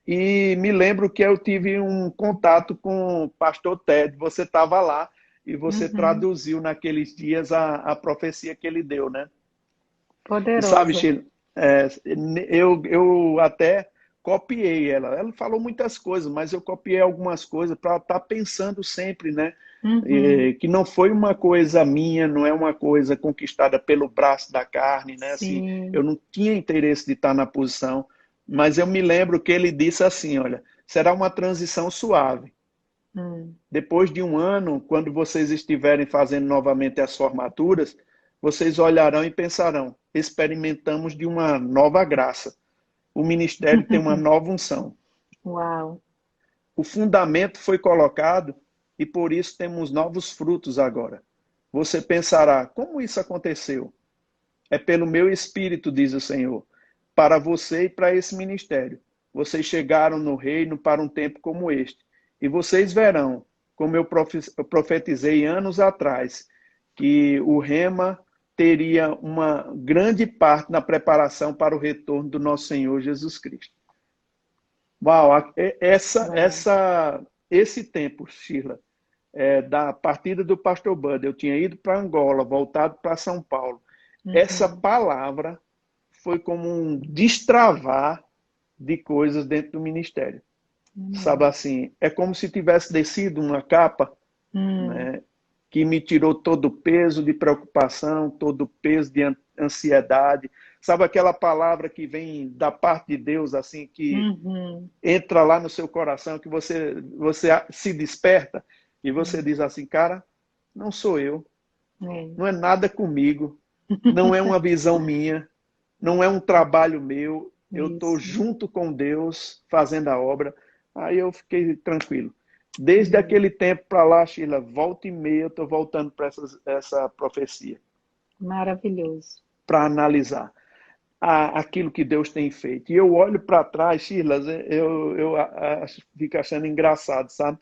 E me lembro que eu tive um contato com o pastor Ted, você estava lá e você uhum. traduziu naqueles dias a profecia que ele deu, né? E sabe, Poderoso. Sheila, é, eu até copiei ela. Ela falou muitas coisas, mas eu copiei algumas coisas para estar pensando sempre, né? Uhum, Que não foi uma coisa minha, não é uma coisa conquistada pelo braço da carne, né? Assim, eu sim. não tinha interesse de estar na posição, mas eu me lembro que ele disse assim, olha, será uma transição suave. Hum. Depois de um ano, quando vocês estiverem fazendo novamente as formaturas, vocês olharão e pensarão: experimentamos de uma nova graça. O ministério tem uma nova unção. Uau. O fundamento foi colocado e por isso temos novos frutos agora. Você pensará: como isso aconteceu? É pelo meu espírito, diz o Senhor, para você e para esse ministério. Vocês chegaram no reino para um tempo como este. E vocês verão, como eu profetizei anos atrás, que o Rema teria uma grande parte na preparação para o retorno do nosso Senhor Jesus Cristo. Uau, Uau. esse tempo, Sheila, da partida do pastor Bud, eu tinha ido para Angola, voltado para São Paulo. Essa Uhum. palavra foi como um destravar de coisas dentro do ministério. Sabe Amém. assim, é como se tivesse descido uma capa, Hum, né, que me tirou todo o peso de preocupação, todo o peso de ansiedade. Sabe aquela palavra que vem da parte de Deus, assim, que uhum. entra lá no seu coração, que você se desperta e você Hum, diz assim, cara, não sou eu, é. não é nada comigo, não é uma visão minha, não é um trabalho meu, eu estou Isso. junto com Deus fazendo a obra. Aí eu fiquei tranquilo. Desde Hum, aquele tempo para lá, Sheila, volta e meia, eu estou voltando para essa profecia, maravilhoso. para analisar aquilo que Deus tem feito. E eu olho para trás, Sheila, fico achando engraçado, sabe?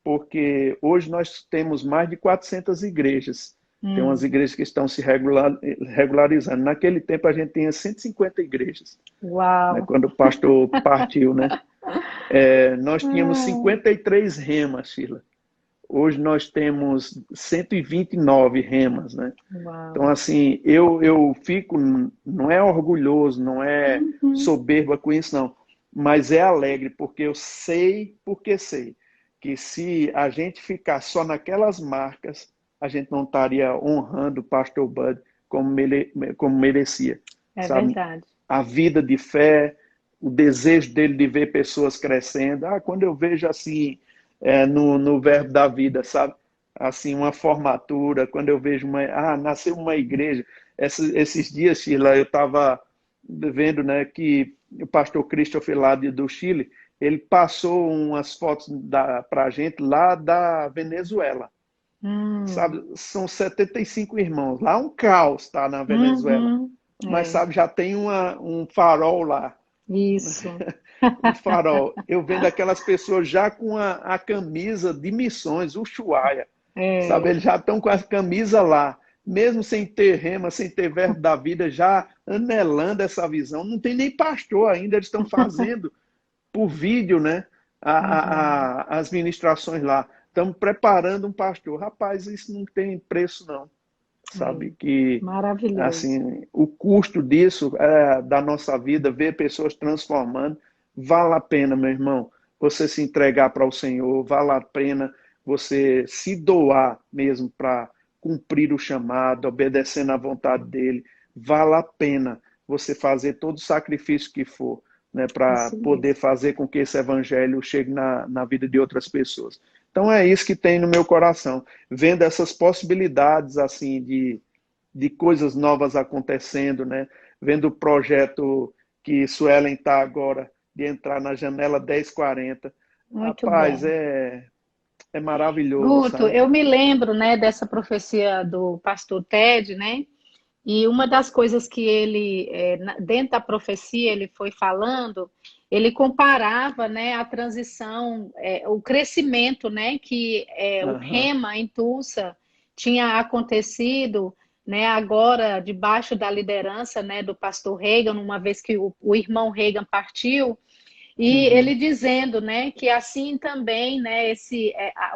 Porque hoje nós temos mais de 400 igrejas. Tem umas Hum, igrejas que estão se regularizando. Naquele tempo a gente tinha 150 igrejas, né? uau. Quando o pastor partiu, né? Nós tínhamos Ah, 53 remas, Sheila. Hoje nós temos 129 remas, né? Então, uau. assim, eu fico, não é orgulhoso, não é Uhum, soberba com isso, não, mas é alegre, porque eu sei, porque sei, que se a gente ficar só naquelas marcas, a gente não estaria honrando o pastor Bud como merecia, é sabe? verdade. A vida de fé, o desejo dele de ver pessoas crescendo. Quando eu vejo assim, no verbo da vida, sabe? Assim, uma formatura, quando eu vejo nasceu uma igreja. Esses dias, Sheila, eu estava vendo, né, que o pastor Christopher lá do Chile, ele passou umas fotos para a gente lá da Venezuela. Hum, Sabe, são 75 irmãos. Lá é um caos, tá, na Venezuela. uhum, Mas, é, sabe, já tem um farol lá, isso. um farol. Eu vendo aquelas pessoas já com a camisa de missões, o Ushuaia. Sabe, É. eles já estão com a camisa lá, mesmo sem ter rema, sem ter verbo da vida, já anelando essa visão. Não tem nem pastor ainda, eles estão fazendo por vídeo, né? Uhum, As ministrações lá. Estamos preparando um pastor. Rapaz, isso não tem preço, não. é. Sabe que Maravilhoso. assim o custo disso da nossa vida, ver pessoas transformando, vale a pena, meu irmão, você se entregar para o Senhor, vale a pena você se doar mesmo para cumprir o chamado, obedecendo à vontade dele, vale a pena você fazer todo o sacrifício que for, né, para Isso poder mesmo. fazer com que esse evangelho chegue na vida de outras pessoas. Então é isso que tem no meu coração, vendo essas possibilidades assim de coisas novas acontecendo, né? Vendo o projeto que Suelen está agora de entrar na janela 1040. Muito Rapaz, bom. é maravilhoso, Guto, sabe? eu me lembro, né, dessa profecia do pastor Ted, né? E uma das coisas que ele, dentro da profecia, ele foi falando, ele comparava, né, a transição, o crescimento, né, que o Aham, Rema em Tulsa tinha acontecido, né, agora debaixo da liderança, né, do pastor Reagan, uma vez que o irmão Reagan partiu, e uhum, ele dizendo, né, que assim também, né,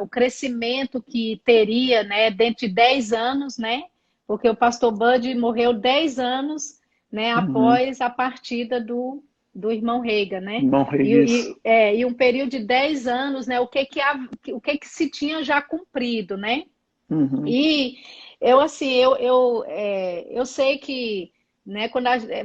o crescimento que teria, né, dentro de 10 anos, né, porque o pastor Bud morreu 10 anos, né, uhum. após a partida do irmão Reagan, né, Irmão Reis. e um período de 10 anos, né, o que que se tinha já cumprido, né, Uhum, e eu, assim, eu sei que, né,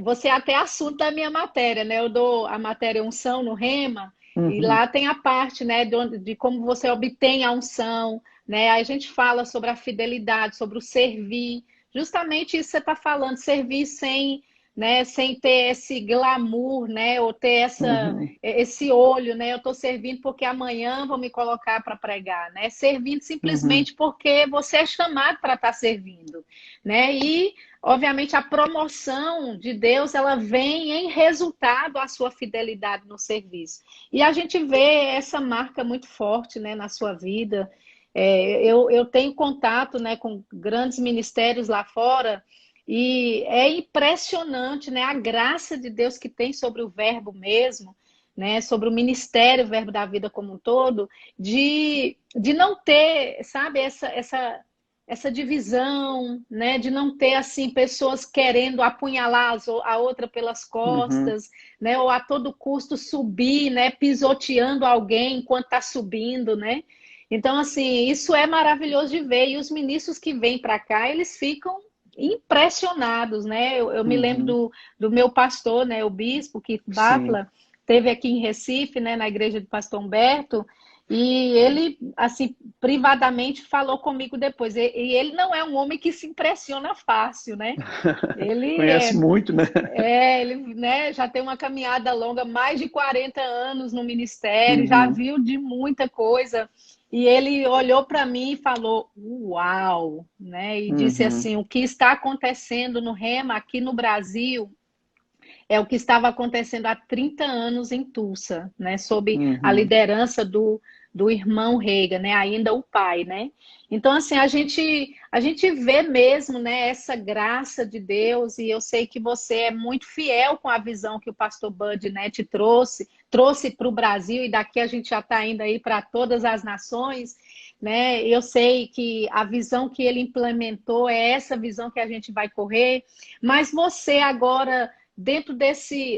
você é até assunto da minha matéria, né? Eu dou a matéria unção no Rema, e uhum, lá tem a parte, né, de como você obtém a unção, né? Aí a gente fala sobre a fidelidade, sobre o servir, justamente isso que você está falando, servir sem, né, sem ter esse glamour, né, ou ter uhum, esse olho, né? Eu estou servindo porque amanhã vão me colocar para pregar, né? Servindo uhum, simplesmente porque você é chamado para estar servindo, né? E, obviamente, a promoção de Deus, ela vem em resultado à sua fidelidade no serviço. E a gente vê essa marca muito forte, né, na sua vida. Eu tenho contato, né, com grandes ministérios lá fora, e é impressionante, né, a graça de Deus que tem sobre o verbo mesmo, né, sobre o ministério, o verbo da vida como um todo, de não ter, sabe, essa divisão, né, de não ter assim pessoas querendo apunhalar a outra pelas uhum, costas, né, ou a todo custo subir, né, pisoteando alguém enquanto está subindo, né? Então, assim, isso é maravilhoso de ver. E os ministros que vêm para cá, eles ficam impressionados, né? Eu me lembro uhum. do meu pastor, né, o bispo Keith Sim. Butler, teve aqui em Recife, né, na igreja do pastor Humberto, e ele, assim, privadamente falou comigo depois. E ele não é um homem que se impressiona fácil, né? Ele Conhece muito, né? ele, né, já tem uma caminhada longa, mais de 40 anos no ministério, já Uhum, viu de muita coisa. E ele olhou para mim e falou: Uau! Né? E disse uhum, assim: o que está acontecendo no Rema aqui no Brasil é o que estava acontecendo há 30 anos em Tulsa, né, sob a uhum, liderança do irmão Reagan, né, ainda o pai, né? Então, assim, a gente vê mesmo, né, essa graça de Deus, e eu sei que você é muito fiel com a visão que o pastor Bud, né, te trouxe para o Brasil, e daqui a gente já está indo aí para todas as nações, né? Eu sei que a visão que ele implementou é essa visão que a gente vai correr, mas você agora dentro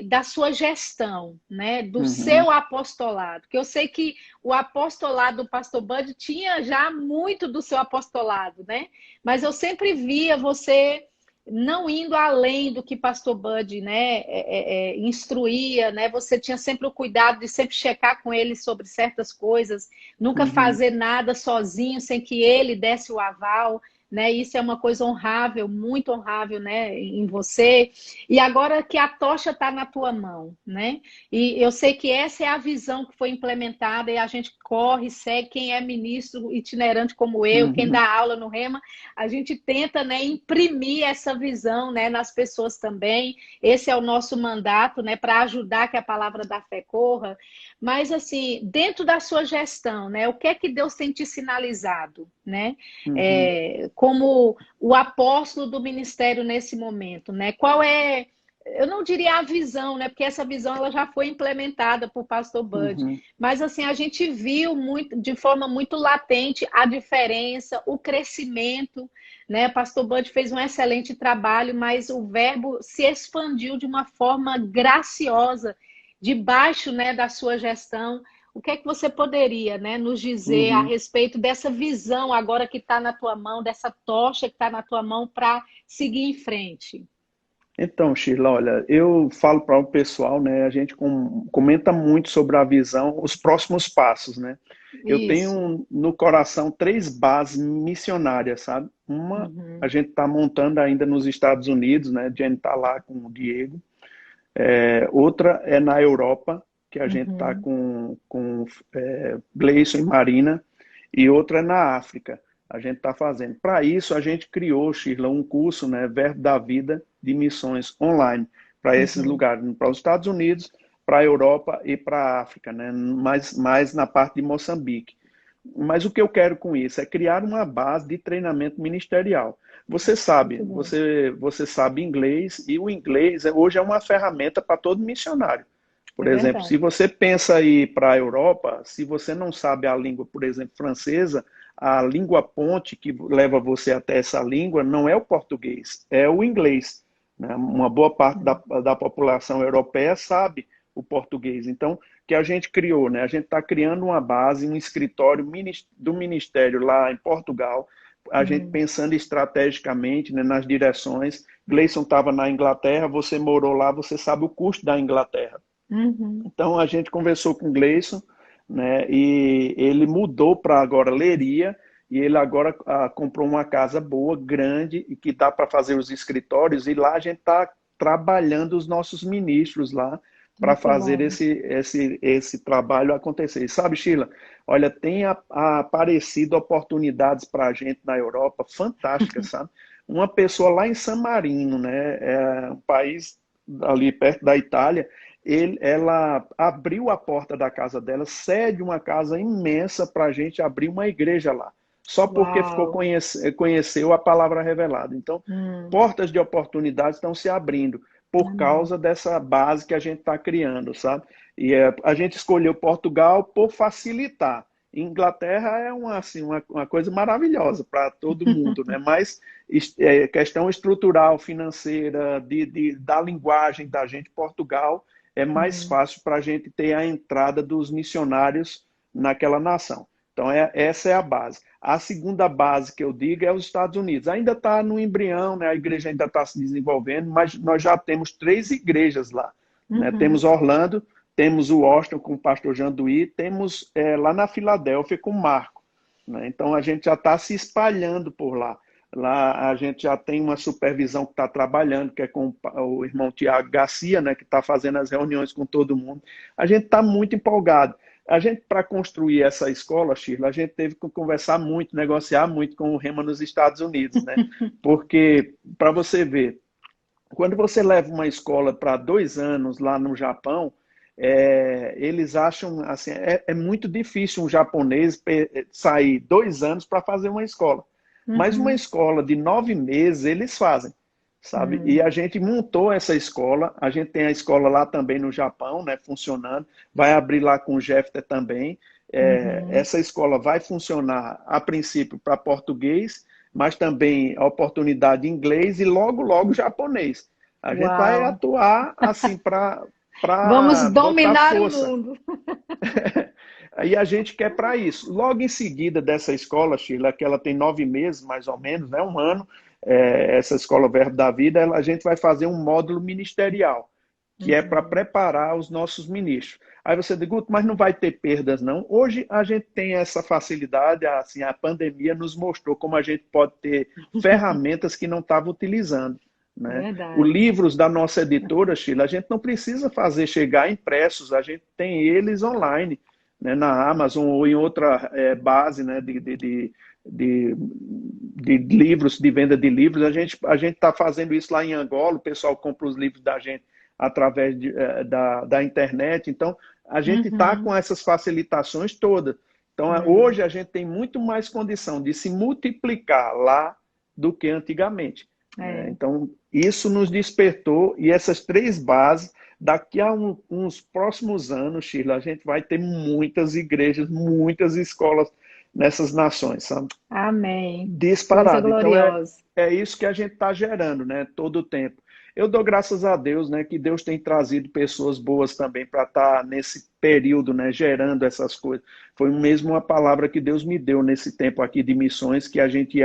da sua gestão, né, do uhum, seu apostolado, que eu sei que o apostolado do pastor Bud tinha já muito do seu apostolado, né? Mas eu sempre via você não indo além do que pastor Bud, né, instruía, né? Você tinha sempre o cuidado de sempre checar com ele sobre certas coisas, nunca uhum, fazer nada sozinho sem que ele desse o aval, né? Isso é uma coisa honrável, muito honrável, né, em você. E agora que a tocha está na tua mão, né? E eu sei que essa é a visão que foi implementada e a gente corre, segue. Quem é ministro itinerante como eu, quem uhum, dá aula no Rema, a gente tenta, né, imprimir essa visão, né, nas pessoas também. Esse é o nosso mandato, né, para ajudar que a palavra da fé corra. Mas assim, dentro da sua gestão, né, o que é que Deus tem te sinalizado, né? uhum, Como o apóstolo do ministério nesse momento, né? Qual é, eu não diria a visão, né? Porque essa visão ela já foi implementada por Pastor Bud, uhum, mas assim a gente viu muito, de forma muito latente a diferença, o crescimento, né? Pastor Bud fez um excelente trabalho, mas o verbo se expandiu de uma forma graciosa debaixo, né, da sua gestão. O que é que você poderia, né, nos dizer a uhum. respeito dessa visão agora que está na tua mão, dessa tocha que está na tua mão para seguir em frente? Então, Sheila, olha, eu falo para o pessoal, né? A gente comenta muito sobre a visão, os próximos passos, né? Eu Isso. tenho no coração três bases missionárias, sabe? Uma a Uhum, gente está montando ainda nos Estados Unidos, né? A gente está lá com o Diego. Outra é na Europa, que a gente está uhum, com Gleison e Marina, e outra é na África. A gente está fazendo. Para isso, a gente criou, Shirla, um curso, né, Verbo da Vida, de missões online, para esses uhum, lugares, para os Estados Unidos, para a Europa e para a África, né, mais na parte de Moçambique. Mas o que eu quero com isso é criar uma base de treinamento ministerial. Você sabe, muito bom. você sabe inglês e o inglês hoje é uma ferramenta para todo missionário. Por É exemplo, se verdade. você pensa em ir para a Europa, se você não sabe a língua, por exemplo, francesa, a língua ponte que leva você até essa língua não é o português, é o inglês, né? Uma boa parte da população europeia sabe o português. Então, que a gente criou, né? A gente está criando uma base, um escritório do Ministério lá em Portugal, a gente Uhum, pensando estrategicamente, né, nas direções. Gleison estava na Inglaterra, você morou lá, você sabe o custo da Inglaterra. uhum, Então a gente conversou com o Gleison, né, e ele mudou para agora Leiria, e ele agora comprou uma casa boa, grande, e que dá para fazer os escritórios, e lá a gente está trabalhando os nossos ministros lá para muito fazer bom. esse trabalho acontecer. E sabe, Sheila, olha, tem aparecido oportunidades para a gente na Europa fantásticas, sabe? Uma pessoa lá em San Marino, né, um país ali perto da Itália, ela abriu a porta da casa dela, cede uma casa imensa para a gente abrir uma igreja lá, só porque Uau. conheceu a palavra revelada. Então, Hum, portas de oportunidades estão se abrindo por amém. causa dessa base que a gente está criando, sabe? E a gente escolheu Portugal por facilitar. Inglaterra é assim, uma coisa maravilhosa para todo mundo, né? Mas questão estrutural, financeira, da linguagem da gente, Portugal é mais Hum, fácil para a gente ter a entrada dos missionários naquela nação. Então, essa é a base. A segunda base que eu digo é os Estados Unidos. Ainda está no embrião, né? A igreja ainda está se desenvolvendo, mas nós já temos 3 igrejas lá. Né? uhum. Temos Orlando, temos o Washington com o pastor Janduí, temos lá na Filadélfia com o Marco. Né? Então, a gente já está se espalhando por lá. Lá a gente já tem uma supervisão que está trabalhando, que é com o irmão Tiago Garcia, né, que está fazendo as reuniões com todo mundo. A gente está muito empolgado. A gente, para construir essa escola, Shirley, a gente teve que conversar muito, negociar muito com o Rema nos Estados Unidos, né? Porque, para você ver, quando você leva uma escola para 2 anos lá no Japão, eles acham assim, é muito difícil um japonês sair 2 anos para fazer uma escola. Mas uma Uhum, escola de 9 meses eles fazem, sabe? E uhum, a gente montou essa escola, a gente tem a escola lá também no Japão, né, funcionando, vai abrir lá com o Jeffter também. uhum. Essa escola vai funcionar a princípio para português, mas também a oportunidade em inglês e logo, logo japonês. A gente vai Uau. atuar assim Vamos para botar dominar o força. mundo. Aí a gente quer para isso. Logo em seguida dessa escola, Sheila, que ela tem 9 meses, mais ou menos, né, um ano, essa escola Verbo da Vida, a gente vai fazer um módulo ministerial, que é para Uhum. preparar os nossos ministros. Aí você diz, Guto, mas não vai ter perdas, não. Hoje a gente tem essa facilidade, assim, a pandemia nos mostrou como a gente pode ter ferramentas que não estava utilizando. Né? Os Verdade. livros da nossa editora, Sheila, a gente não precisa fazer chegar impressos, a gente tem eles online, né, na Amazon ou em outra base, né, de livros, de venda de livros. A gente está fazendo isso lá em Angola, o pessoal compra os livros da gente através da internet. Então, a gente está Uhum. com essas facilitações todas. Então, Uhum. hoje a gente tem muito mais condição de se multiplicar lá do que antigamente. Né? É. Então, isso nos despertou e essas 3 bases, daqui a uns próximos anos, Sheila, a gente vai ter muitas igrejas, muitas escolas nessas nações, sabe? Amém. Coisa Disparado. Então, gloriosa. é isso que a gente está gerando, né? Todo o tempo. Eu dou graças a Deus, né, que Deus tem trazido pessoas boas também para estar nesse período, né, gerando essas coisas. Foi mesmo uma palavra que Deus me deu nesse tempo aqui de missões, que a gente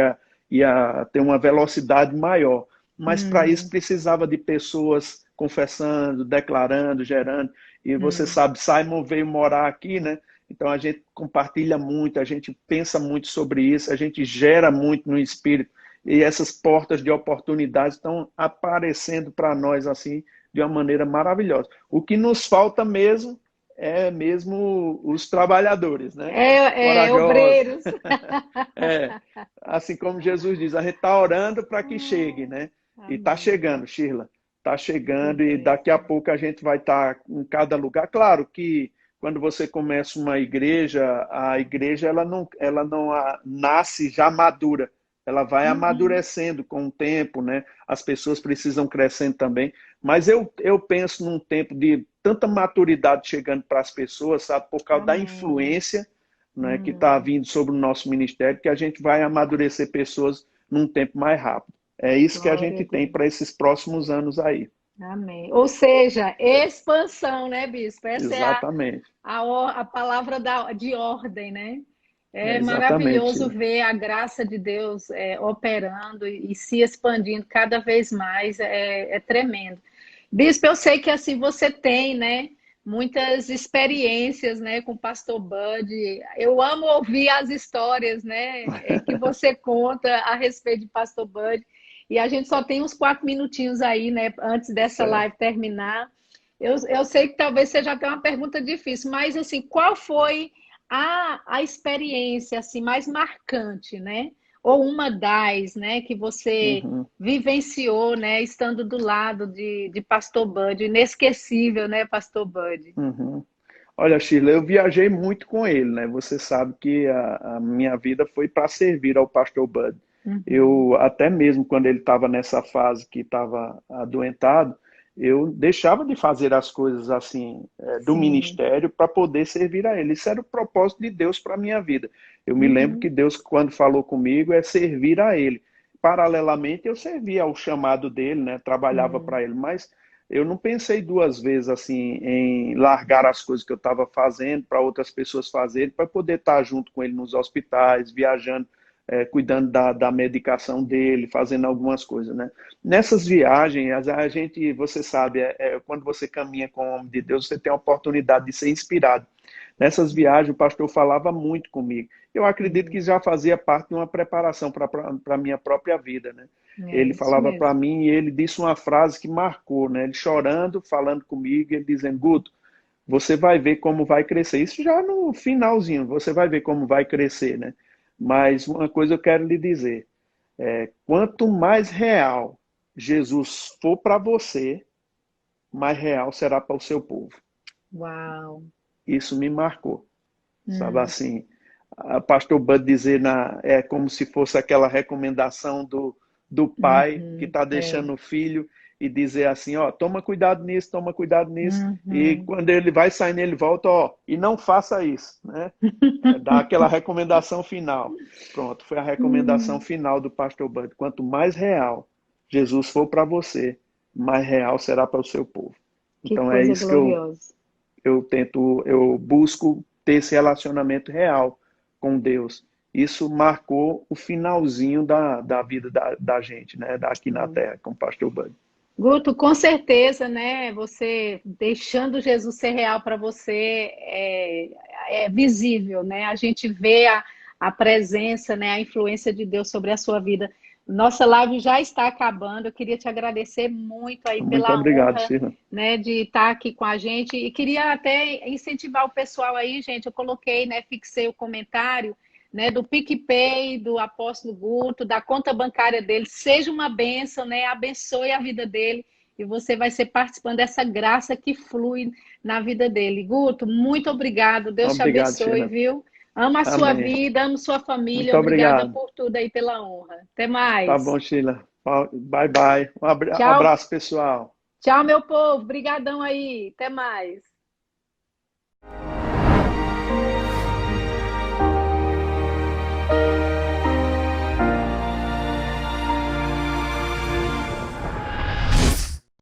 ia ter uma velocidade maior. mas para isso precisava de pessoas confessando, declarando, gerando. E você sabe, Simon veio morar aqui, né? Então a gente compartilha muito, a gente pensa muito sobre isso, a gente gera muito no espírito. E essas portas de oportunidades estão aparecendo para nós assim de uma maneira maravilhosa. O que nos falta mesmo é mesmo os trabalhadores, né? Corajosos. Obreiros. É, assim como Jesus diz, a gente está orando para que chegue, né? E está Amém. chegando, Sheila. Está chegando e Isso. daqui a pouco a gente vai estar em cada lugar. Claro que quando você começa uma igreja, a igreja ela não nasce já madura. Ela vai amadurecendo com o tempo, né? As pessoas precisam crescendo também. Mas eu penso num tempo de tanta maturidade chegando para as pessoas, sabe? Por causa da Amém. influência, né, que está vindo sobre o nosso ministério, que a gente vai amadurecer pessoas num tempo mais rápido. É isso que a Glória a gente tem Deus. para esses próximos anos aí. Amém. Ou seja, expansão, né, bispo? Essa é Exatamente. a palavra de ordem, né? É É exatamente, maravilhoso Sheila. ver a graça de Deus operando e se expandindo cada vez mais. É tremendo. Bispo, eu sei que assim você tem, né, muitas experiências, né, com o Pastor Bud. Eu amo ouvir as histórias, né, que você conta a respeito de Pastor Bud. E a gente só tem uns 4 minutinhos aí, né, antes dessa Certo. live terminar. Eu sei que talvez seja até uma pergunta difícil, mas assim, qual foi a experiência assim mais marcante, né? Ou uma das, né, que você Uhum. vivenciou, né, estando do lado de Pastor Bud, inesquecível, né, Pastor Bud? Uhum. Olha, Sheila, eu viajei muito com ele, né? Você sabe que a minha vida foi para servir ao pastor Bud. Uhum, Eu, até mesmo quando ele estava nessa fase que estava adoentado, eu deixava de fazer as coisas assim, do sim. ministério para poder servir a ele. Isso era o propósito de Deus para a minha vida. Eu me lembro que Uhum, Deus, quando falou comigo, é servir a ele. Paralelamente, eu servia ao chamado dele, né? Trabalhava uhum, para ele, mas eu não pensei duas vezes assim em largar as coisas que eu estava fazendo para outras pessoas fazerem, para poder estar junto com ele nos hospitais, viajando, cuidando da medicação dele, fazendo algumas coisas, né? Nessas viagens, a gente, você sabe, quando você caminha com o homem de Deus, você tem a oportunidade de ser inspirado. Nessas viagens, o pastor falava muito comigo. Eu acredito que uhum. já fazia parte de uma preparação para a minha própria vida, né? É Ele isso falava para mesmo. mim e ele disse uma frase que marcou, né? Ele chorando, falando comigo, ele dizendo, Guto, você vai ver como vai crescer. Isso já no finalzinho, você vai ver como vai crescer, né? Mas uma coisa eu quero lhe dizer, quanto mais real Jesus for para você, mais real será para o seu povo. Uau. Isso me marcou, sabe Hum, assim? A pastor Bud dizer é como se fosse aquela recomendação do pai que está é. deixando o filho e dizer assim, ó, toma cuidado nisso. E Uhum. quando ele vai saindo, ele volta, ó, e não faça isso, né? Dá aquela recomendação final. Pronto, foi a recomendação Hum, final do pastor Bud. Quanto mais real Jesus for para você, mais real será para o seu povo. que Então é coisa isso que eu, gloriosa. eu tento, eu busco ter esse relacionamento real com Deus. Isso marcou o finalzinho da vida da gente, né? Aqui na Hum. Terra, com o pastor Bud. Guto, com certeza, né? Você deixando Jesus ser real para você é visível, né? A gente vê a presença, né? A influência de Deus sobre a sua vida. Nossa live já está acabando. Eu queria te agradecer muito aí Muito pela obrigado, honra, Sheila. né? De estar aqui com a gente e queria até incentivar o pessoal aí, gente. Eu coloquei, né? Fixei o comentário, né, do PicPay, do Apóstolo Guto, da conta bancária dele, seja uma bênção, né, abençoe a vida dele e você vai ser participando dessa graça que flui na vida dele. Guto, muito obrigado, Deus te Obrigado, abençoe, Sheila. viu? Ama a sua Amém. vida, ama sua família, Muito obrigada obrigado. por tudo aí, pela honra. Até Tá mais. bom, Sheila. Bye, bye. Tchau, Abraço, pessoal. tchau, meu povo, brigadão aí, até mais.